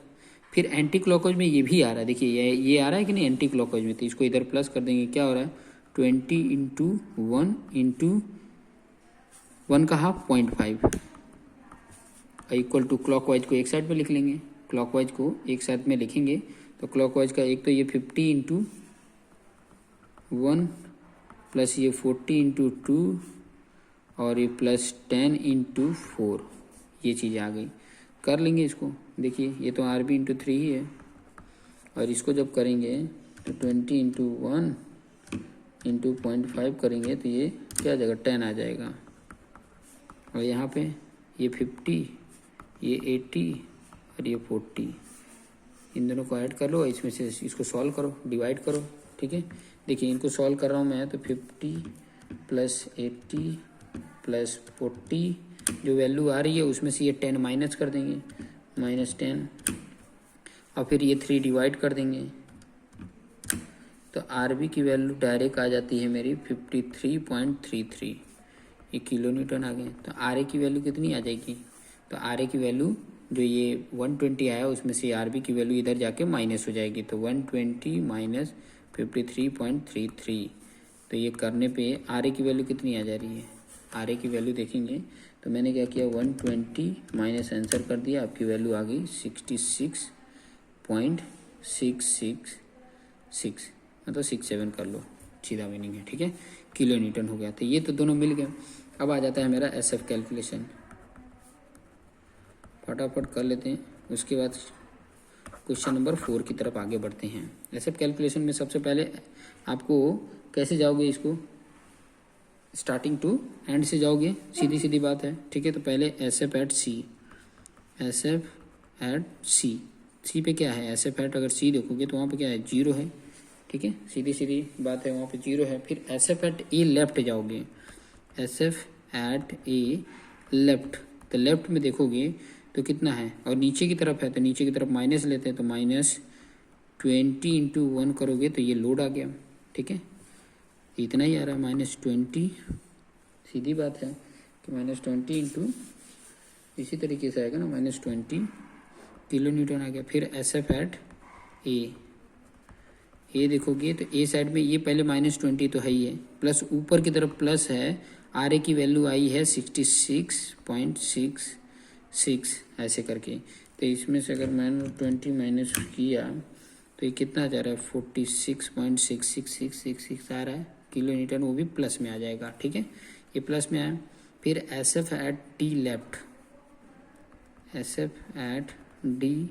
फिर एंटी क्लॉकवाइज में ये भी आ रहा है, देखिए ये आ रहा है कि नहीं एंटी क्लॉकवाइज में, तो इसको इधर प्लस कर देंगे। क्या हो रहा है, 20 × 1 × 1 का हाफ 0.5 इक्वल टू, क्लॉकवाइज को एक साइड पे लिख लेंगे, क्लॉकवाइज को एक साइड में लिखेंगे तो क्लॉकवाइज का एक तो ये 50 × 1 प्लस ये 40 × 2 और ये प्लस 10 × 4, ये चीज़ आ गई। कर लेंगे इसको, देखिए ये तो RB × 3 ही है, और इसको जब करेंगे तो 20 × 1 × 0.5 करेंगे तो ये क्या आ जाएगा, 10 आ जाएगा। और यहाँ पे ये 50, ये 80 और ये 40, इन दोनों को ऐड कर लो, इसमें से इसको सॉल्व करो, डिवाइड करो। ठीक है, देखिए इनको सॉल्व कर रहा हूँ मैं, तो 50 प्लस 80 प्लस 40, जो वैल्यू आ रही है उसमें से ये 10 माइनस कर देंगे, -10, और फिर ये 3 डिवाइड कर देंगे, तो RB की वैल्यू डायरेक्ट आ जाती है मेरी 53.33, ये किलो न्यूटन आ गए। तो RA की वैल्यू कितनी आ जाएगी, तो RA की वैल्यू जो ये 120 आया उसमें से RB की वैल्यू इधर जाके माइनस हो जाएगी, तो 120 माइनस 53.33, तो ये करने पे RA की वैल्यू कितनी आ जा रही है, RA की वैल्यू देखेंगे तो मैंने क्या किया, 120 माइनस आंसर कर दिया, आपकी वैल्यू आ गई 66.666, मतलब 67 कर लो, सीधा मीनिंग है। ठीक है, किलो न्यूटन हो गया। तो ये तो दोनों मिल गए। अब आ जाता है मेरा SF कैलकुलेशन। फटाफट कर लेते हैं। उसके बाद क्वेश्चन नंबर 4 की तरफ आगे बढ़ते हैं। ऐसे कैलकुलेशन में सबसे पहले आपको कैसे जाओगे, इसको स्टार्टिंग टू एंड से जाओगे, सीधी सीधी बात है, ठीक है। तो पहले एस एफ एट सी, एस एफ एट सी, सी पे क्या है, एस एफ एट अगर सी देखोगे तो वहाँ पे क्या है, 0 है, ठीक है, सीधी सीधी बात है, वहाँ पे 0 है। फिर एस एफ एट ए लेफ्ट जाओगे, एस एफ एट ए लेफ्ट, तो लेफ्ट में देखोगे तो कितना है, और नीचे की तरफ है तो नीचे की तरफ माइनस लेते हैं, तो -20 इंटू 1 करोगे तो ये लोड आ गया, ठीक है, इतना ही आ रहा है -20, सीधी बात है कि -20 इंटू इसी तरीके से आएगा ना, -20 किलो न्यूटन आ गया। फिर एस एफ एट ए देखोगे तो ए साइड में ये पहले -20 तो है ही है, प्लस ऊपर की तरफ प्लस है, आर ए की वैल्यू आई है 66.66 ऐसे करके। तो इसमें से अगर मैंने 20 माइनस किया तो ये कितना जा रहा है, 46.6666 आ रहा है किलो न्यूटन, वो भी प्लस में आ जाएगा, ठीक है, ये प्लस में आया। फिर S F at D left, S F at D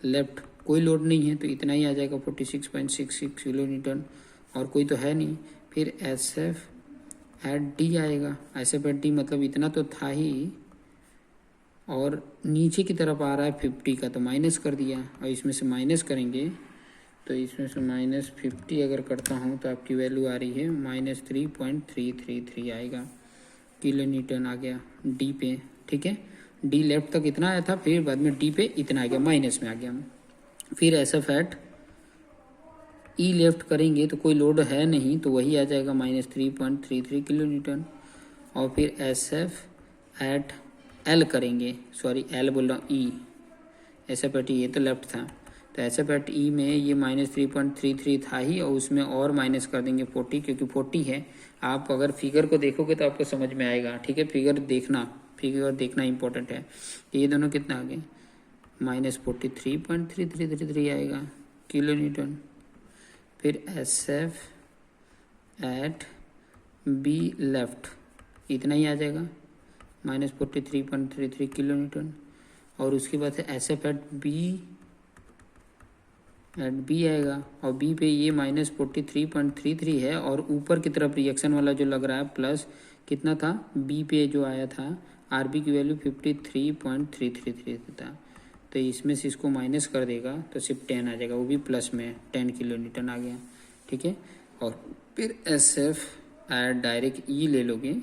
left कोई लोड नहीं है तो इतना ही आ जाएगा 46.66 किलो न्यूटन, और कोई तो है नहीं। फिर एस एफ एट डी आएगा, एस एफ एट डी मतलब इतना तो था ही, और नीचे की तरफ आ रहा है 50 का, तो माइनस कर दिया, और इसमें से माइनस करेंगे तो इसमें से -50 अगर करता हूँ तो आपकी वैल्यू आ रही है -3.333 आएगा किलो न्यूटन आ गया डी पे, ठीक है। डी लेफ्ट तक इतना आया था, फिर बाद में डी पे इतना आ गया, माइनस में आ गया। फिर एस एफ एट ई लेफ्ट करेंगे तो कोई लोड है नहीं, तो वही आ जाएगा -3.33 किलो न्यूटन। और फिर एस एफ एट एल करेंगे, सॉरी एल बोल रहा हूँ, ई, एस एफ एट ई ये तो लेफ्ट था, तो एस एफ एट ई में ये -3.33 था ही, और उसमें और माइनस कर देंगे 40, क्योंकि 40 है। आप अगर फिगर को देखोगे तो आपको समझ में आएगा, ठीक है, फिगर देखना इंपॉर्टेंट है। ये दोनों कितना आ गए, -43.3333 आएगा किलो न्यूटन। फिर S F at B left इतना ही आ जाएगा -43.33 किलो न्यूटन। और उसके बाद एस एफ एट बी आएगा, और बी पे ये -43.33 है, और ऊपर की तरफ रिएक्शन वाला जो लग रहा है प्लस कितना था, बी पे जो आया था आर बी की वैल्यू 53.333 था, तो इसमें से इसको माइनस कर देगा तो सिर्फ 10 आ जाएगा, वो भी प्लस में 10 किलो न्यूटन आ गया, ठीक है। और फिर एस एफ एट डायरेक्ट ई ले लोगे,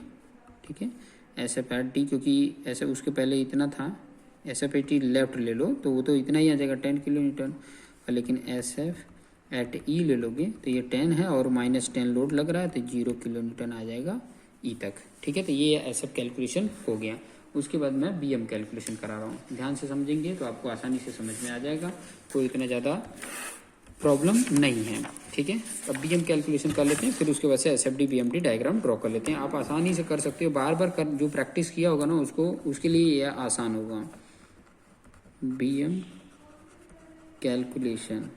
ठीक है, एस एफ एट डी, क्योंकि ऐसे उसके पहले इतना था, S F at D left ले लो तो वो तो इतना ही आ जाएगा 10 किलो न्यूटन, लेकिन एस एफ एट ई ले लोगे तो ये 10 है और -10 लोड लग रहा है, तो 0 किलो न्यूटन आ जाएगा ई तक, ठीक है। तो ये एस एफ कैलकुलेशन हो गया। उसके बाद मैं बी एम कैलकुलेशन करा रहा हूँ, ध्यान से समझेंगे तो आपको आसानी से समझ में आ जाएगा, कोई इतना ज़्यादा प्रॉब्लम नहीं है, ठीक है। अब बी एम कैलकुलेशन कर लेते हैं, फिर उसके बाद से S F D B M D diagram draw कर लेते हैं। आप आसानी से कर सकते हो, बार बार कर, जो प्रैक्टिस किया होगा ना उसको, उसके लिए यह आसान होगा। बी एम कैलकुलेशन,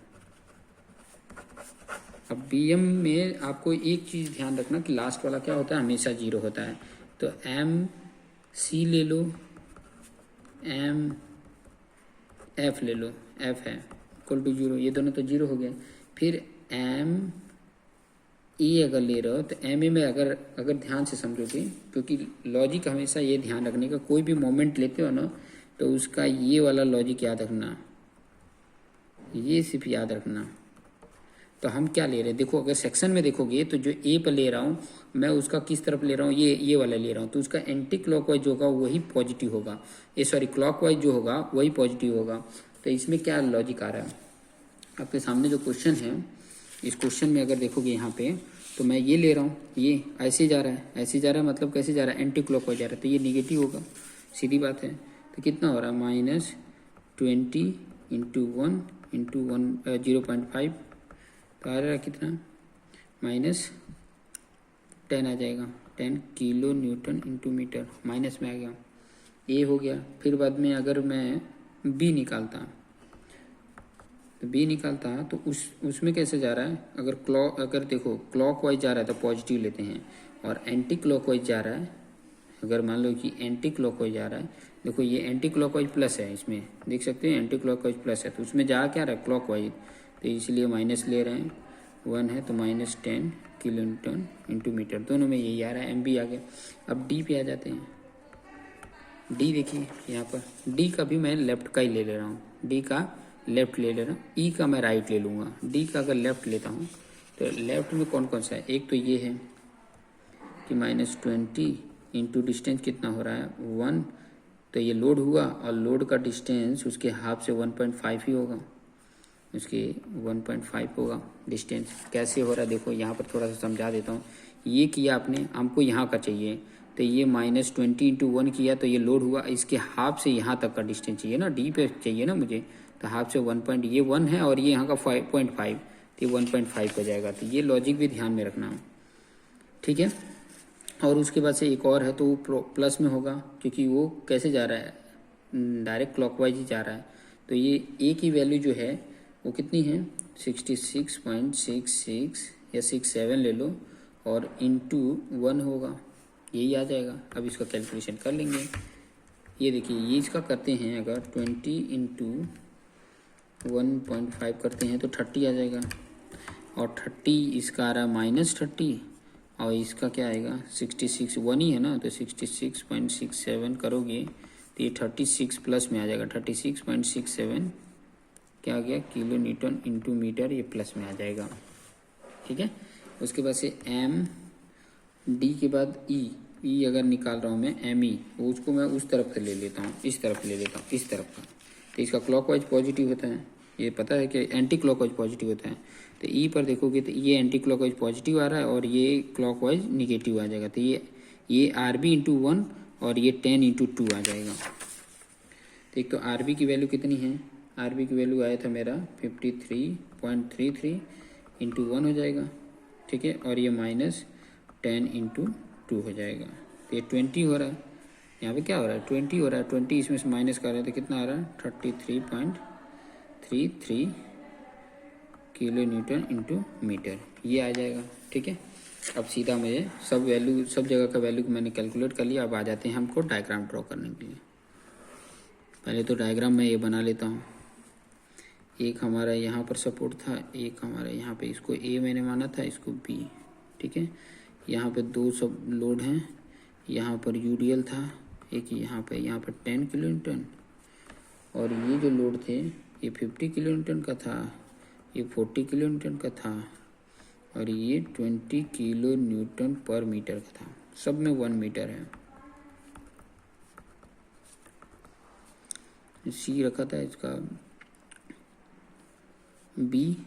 अब बी एम में आपको एक चीज़ ध्यान रखना कि लास्ट वाला क्या होता है, हमेशा 0 होता है। तो एम सी ले लो, एम एफ ले लो, एफ है इक्वल टू 0, ये दोनों तो 0 हो गए। फिर एम ए अगर ले रहे हो तो एम ए में अगर ध्यान से समझोगे, क्योंकि लॉजिक हमेशा ये ध्यान रखने का, कोई भी मोमेंट लेते हो ना तो उसका ये वाला लॉजिक याद रखना, ये सिर्फ याद रखना। तो हम क्या ले रहे हैं, देखो अगर सेक्शन में देखोगे तो जो ए पर ले रहा हूँ मैं, उसका किस तरफ ले रहा हूँ, ये वाला ले रहा हूँ, तो उसका एंटी क्लॉकवाइज जो होगा वही पॉजिटिव होगा, ये सॉरी क्लॉकवाइज जो होगा वही पॉजिटिव होगा। तो इसमें क्या लॉजिक आ रहा है, आपके सामने जो क्वेश्चन है, इस क्वेश्चन में अगर देखोगे यहाँ पे, तो मैं ये ले रहा हूँ, ये ऐसे जा रहा है, ऐसे जा रहा है, मतलब कैसे जा रहा है, एंटी क्लॉकवाइज जा रहा है, तो ये निगेटिव होगा, सीधी बात है। तो कितना हो रहा है, -20 इंटू 1 इंटू 0.5, तो आ रहा है कितना, -10 आ जाएगा, 10 kilo newton into metre, minus में आ गया, ए हो गया। फिर बाद में अगर मैं बी निकालता, तो बी निकालता तो उसमें कैसे जा रहा है, अगर देखो क्लॉक वाइज जा रहा है तो पॉजिटिव लेते हैं, और एंटी क्लॉक वाइज जा रहा है, अगर मान लो कि एंटी क्लॉकवाइज जा रहा है, देखो ये एंटी क्लॉकवाइज प्लस है, इसमें देख सकते हैं एंटी क्लॉकवाइज प्लस है, तो उसमें जा क्या रहा है क्लॉकवाइज, तो इसलिए माइनस ले रहे हैं, 1 है तो -10 किलो न्यूटन इंटू मीटर, दोनों में यही आ रहा है, एम बी आ गया। अब डी पे आ जाते हैं। डी देखिए यहाँ पर, डी का भी मैं लेफ्ट का ही ले रहा हूँ, डी का लेफ्ट ले रहा हूँ, ई का मैं राइट ले लूँगा। डी का अगर लेफ्ट लेता हूँ तो लेफ्ट में कौन कौन सा है, एक तो ये है कि -20 इंटू डिस्टेंस कितना हो रहा है 1, तो ये लोड हुआ और लोड का डिस्टेंस उसके हाफ से 1.5 ही होगा, उसके 1.5 होगा डिस्टेंस। कैसे हो रहा है देखो यहाँ पर थोड़ा सा समझा देता हूँ। ये किया आपने, हमको यहाँ का चाहिए, तो ये -20 इंटू 1 किया तो ये लोड हुआ, इसके हाफ से यहाँ तक का डिस्टेंस चाहिए ना, डी पे चाहिए ना मुझे, तो हाफ से 1 ये 1 है और ये यहाँ का 5.5, तो ये 1.5 हो जाएगा। तो ये लॉजिक भी ध्यान में रखना है, ठीक है। और उसके बाद से एक और है तो वो प्लस में होगा, क्योंकि वो कैसे जा रहा है, डायरेक्ट क्लॉकवाइज ही जा रहा है। तो ये ए की वैल्यू जो है वो कितनी है 66.66 या 67 ले लो, और इंटू 1 होगा, यही आ जाएगा। अब इसका कैलकुलेशन कर लेंगे। ये देखिए ये इसका करते हैं, अगर 20 इंटू 1.5 करते हैं तो 30 आ जाएगा, और 30 इसका आ रहा है -30, और इसका क्या आएगा 66, 1 ही है ना, तो 66.67 करोगे तो ये 36 प्लस में आ जाएगा, 36.67 क्या आ गया किलो न्यूटन इंटू मीटर, ये प्लस में आ जाएगा, ठीक है। उसके बाद से एम डी के बाद ई अगर निकाल रहा हूँ मैं एम ई, उसको मैं उस तरफ से ले लेता हूँ, इस तरफ ले लेता हूँ, इस तरफ का, तो इसका क्लॉकवाइज पॉजिटिव होता है, ये पता है कि एंटी क्लॉकवाइज पॉजिटिव होता है। तो ई पर देखोगे तो ये एंटी क्लॉकवाइज पॉजिटिव आ रहा है और ये क्लॉकवाइज निगेटिव आ जाएगा, तो ये आर बी इंटू 1 और ये 10 इंटू 2 आ जाएगा। तो एक तो आर बी की वैल्यू कितनी है, आर बी की वैल्यू आया था मेरा 53.33 इंटू 1 हो जाएगा, ठीक है, और ये -10 इंटू 2 हो जाएगा, तो ये 20 हो रहा है, यहाँ पे क्या हो रहा है 20 हो रहा है, 20 इसमें से माइनस कर रहे हैं तो कितना आ रहा है 33.33 किलो न्यूटन इंटू मीटर, ये आ जाएगा, ठीक है। अब सीधा मुझे सब वैल्यू, सब जगह का वैल्यू मैंने कैलकुलेट कर लिया। अब आ जाते हैं हमको डायग्राम ड्रॉ करने के लिए। पहले तो डायग्राम मैं ये बना लेता हूँ। एक हमारा यहाँ पर सपोर्ट था, एक हमारा यहाँ पे, इसको ए मैंने माना था, इसको बी, ठीक है। यहाँ पे दो सब लोड हैं, यहाँ पर यूडीएल था एक, यहाँ पर 10 किलो न्यूटन, और ये जो लोड थे ये 50 किलो न्यूटन का था, ये 40 किलो न्यूटन का था, और ये 20 किलो न्यूटन पर मीटर का था, सब में 1 मीटर है। सी रखा था इसका, बी,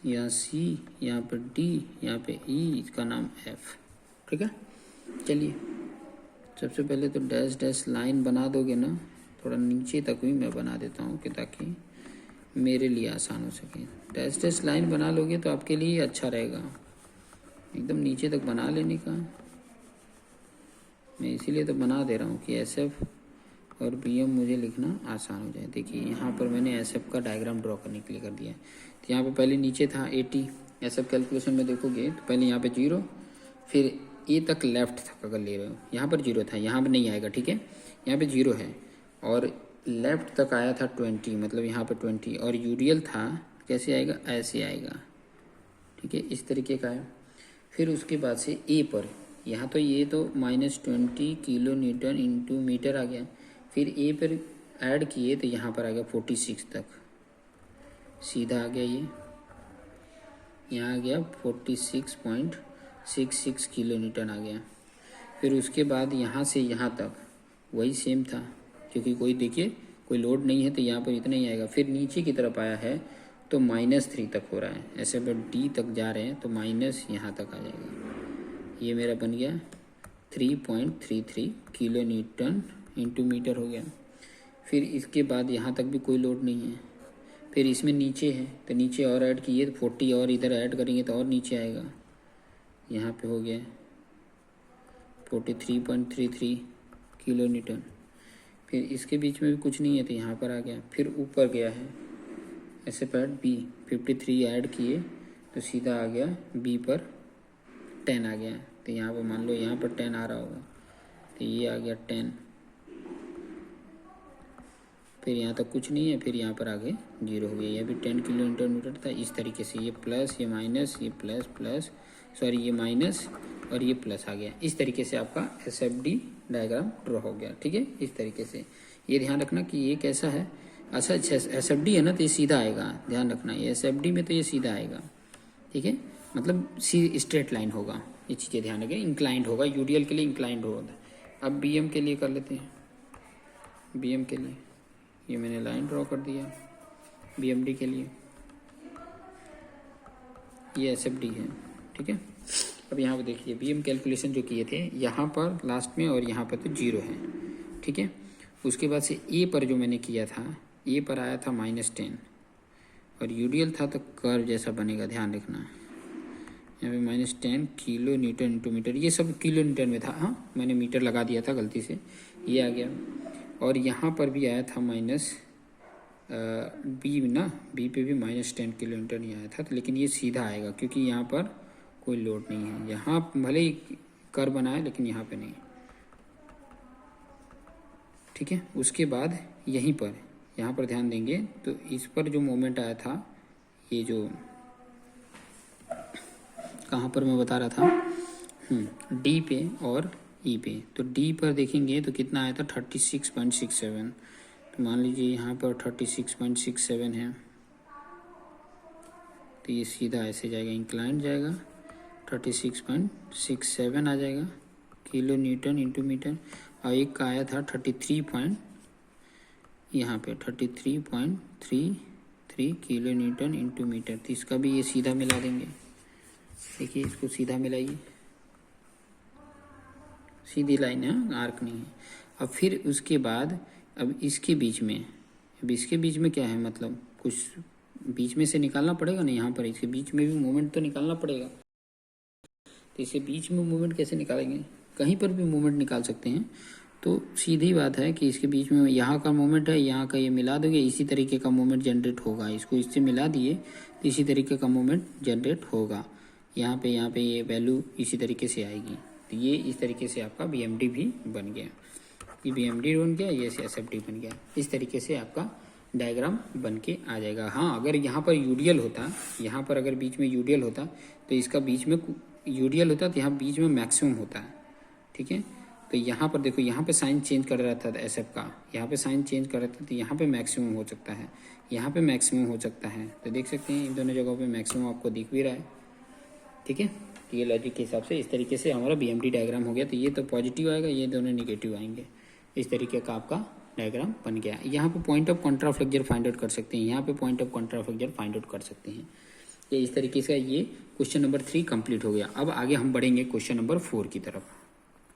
यहाँ सी, यहाँ पर डी, यहाँ पे ई, इसका नाम एफ, ठीक है। चलिए सबसे पहले तो डैश डैश लाइन बना दोगे ना, थोड़ा नीचे तक भी मैं बना देता हूँ कि ताकि मेरे लिए आसान हो सके। डैश डैश लाइन बना लोगे तो आपके लिए अच्छा रहेगा, एकदम नीचे तक बना लेने का। मैं इसीलिए तो बना दे रहा हूँ कि एस एफ और बी एम मुझे लिखना आसान हो जाए। देखिए यहाँ पर मैंने एस एफ का डायग्राम ड्रॉ करने के लिए कर दिया है। तो यहाँ पे पहले नीचे था 80, एस एफ कैलकुलेशन में देखोगे तो पहले यहाँ पे 0, फिर ए तक लेफ्ट तक अगर ले रहे हो, यहाँ पर 0 था, यहाँ पर नहीं आएगा, ठीक है, यहाँ पे 0 है, और लेफ्ट तक आया था 20, मतलब यहाँ पे 20, और यूरियल था, कैसे आएगा, ऐसे आएगा, ठीक है, इस तरीके का है। फिर उसके बाद से ए पर, यहाँ तो ये तो -20 किलो न्यूटन इंटू मीटर आ गया, फिर ए पर ऐड किए तो यहाँ पर आ गया 46 तक, सीधा आ गया, ये यहाँ आ गया 46.66 किलो न्यूटन आ गया। फिर उसके बाद यहाँ से यहाँ तक वही सेम था, क्योंकि कोई देखिए कोई लोड नहीं है तो यहाँ पर इतना ही आएगा। फिर नीचे की तरफ आया है तो -3 तक हो रहा है, ऐसे पर डी तक जा रहे हैं तो माइनस यहाँ तक आ जाएगा। ये मेरा बन गया 3.33 किलो न्यूटन इंटू मीटर हो गया। फिर इसके बाद यहाँ तक भी कोई लोड नहीं है, फिर इसमें नीचे है तो नीचे और ऐड किए तो 40 और इधर ऐड करेंगे तो और नीचे आएगा, यहाँ पे हो गया 43.33 किलो न्यूटन। फिर इसके बीच में भी कुछ नहीं है तो यहाँ पर आ गया, फिर ऊपर गया है ऐसे पर बी 53 ऐड किए तो सीधा आ गया बी पर 10 आ गया। तो यहाँ पर मान लो यहाँ पर 10 आ रहा होगा, तो ये आ गया 10, फिर यहाँ तक कुछ नहीं है, फिर यहाँ पर आगे 0 हो गया। ये भी 10 किलो न्यूटन मीटर था। इस तरीके से ये प्लस, ये माइनस, ये प्लस प्लस, सॉरी ये माइनस और ये प्लस आ गया। इस तरीके से आपका SFD डायग्राम ड्रॉ हो गया। ठीक है, इस तरीके से ये ध्यान रखना कि ये कैसा है। अच्छा SFD है ना, तो ये सीधा आएगा, ध्यान रखना। ये SFD में तो ये सीधा आएगा, ठीक है, मतलब स्ट्रेट लाइन होगा। ये चीज़ें ध्यान रखें, इंक्लाइंड होगा। UDL के लिए इंक्लाइंड होगा। अब BM के लिए कर लेते हैं। BM के लिए ये मैंने लाइन ड्रॉ कर दिया। BMD के लिए ये SFD है, ठीक है। अब यहाँ पर देखिए BM कैलकुलेशन जो किए थे, यहाँ पर लास्ट में और यहाँ पर तो 0 है, ठीक है। उसके बाद से A पर जो मैंने किया था, A पर आया था -10 और UDL था तो कर्व जैसा बनेगा, ध्यान रखना। यहाँ पे -10 किलो न्यूटन इंटू मीटर, ये सब किलो न्यूटन में था। हाँ, मैंने मीटर लगा दिया था गलती से, ये आ गया। और यहाँ पर भी आया था B ना, B पे भी -10 किलो न्यूटन ही आया था। तो लेकिन ये सीधा आएगा क्योंकि यहाँ पर कोई लोड नहीं है। यहाँ भले ही कर्व बनाए लेकिन यहाँ पे नहीं, ठीक है। उसके बाद यहीं पर, यहाँ पर ध्यान देंगे तो इस पर जो मोमेंट आया था, ये जो कहाँ पर मैं बता रहा था, D पे और E पे। तो D पर देखेंगे तो कितना आया था, 36.67। तो मान लीजिए यहाँ पर 36.67 है, तो ये सीधा ऐसे जाएगा, इंक्लाइंड जाएगा, 36.67 आ जाएगा किलो न्यूटन इंटू मीटर। और एक का आया था 33.33 किलो न्यूटन इंटू मीटर। तो इसका भी ये सीधा मिला देंगे। देखिए इसको सीधा मिलाइए, सीधी लाइन है, आर्क नहीं है। अब फिर उसके बाद अब इसके बीच में, क्या है, मतलब कुछ बीच में से निकालना पड़ेगा ना। यहाँ पर इसके बीच में भी मोमेंट तो निकालना पड़ेगा। तो इसे बीच में मूवमेंट कैसे निकालेंगे, कहीं पर भी मूवमेंट निकाल सकते हैं। तो सीधी बात है कि इसके बीच में यहाँ का मोमेंट है, यहाँ का ये मिला दोगे, इसी तरीके का मोमेंट जनरेट होगा। इसको इससे मिला दिए तो इसी तरीके का मोमेंट जनरेट होगा। यहाँ पे ये वैल्यू इसी तरीके से आएगी। तो ये इस तरीके से आपका BMD भी बन गया। ये BMD बन गया, ये SFD बन गया। इस तरीके से आपका डायग्राम बन के आ जाएगा। हाँ, अगर यहाँ पर UDL होता, यहाँ पर अगर बीच में UDL होता तो इसका बीच में UDL होता तो यहाँ बीच में मैक्सिमम होता है, ठीक है। तो यहाँ पर देखो, यहाँ पे साइन चेंज कर रहा था SF का, यहाँ पे साइन चेंज कर रहा था तो यहाँ पे मैक्सिमम हो सकता है, यहाँ पे मैक्सिमम हो सकता है। तो देख सकते हैं इन दोनों जगहों पे मैक्सिमम आपको दिख भी रहा है, ठीक है। तो ये लॉजिक के हिसाब से इस तरीके से हमारा BMD डायग्राम हो गया। तो ये तो पॉजिटिव आएगा, ये दोनों निगेटिव आएंगे। इस तरीके का आपका डायग्राम बन गया। यहाँ पे point of contraflexure find out कर सकते हैं, यहाँ पे point of contraflexure find out कर सकते हैं। ये इस तरीके से ये क्वेश्चन नंबर 3 कंप्लीट हो गया। अब आगे हम बढ़ेंगे क्वेश्चन नंबर 4 की तरफ।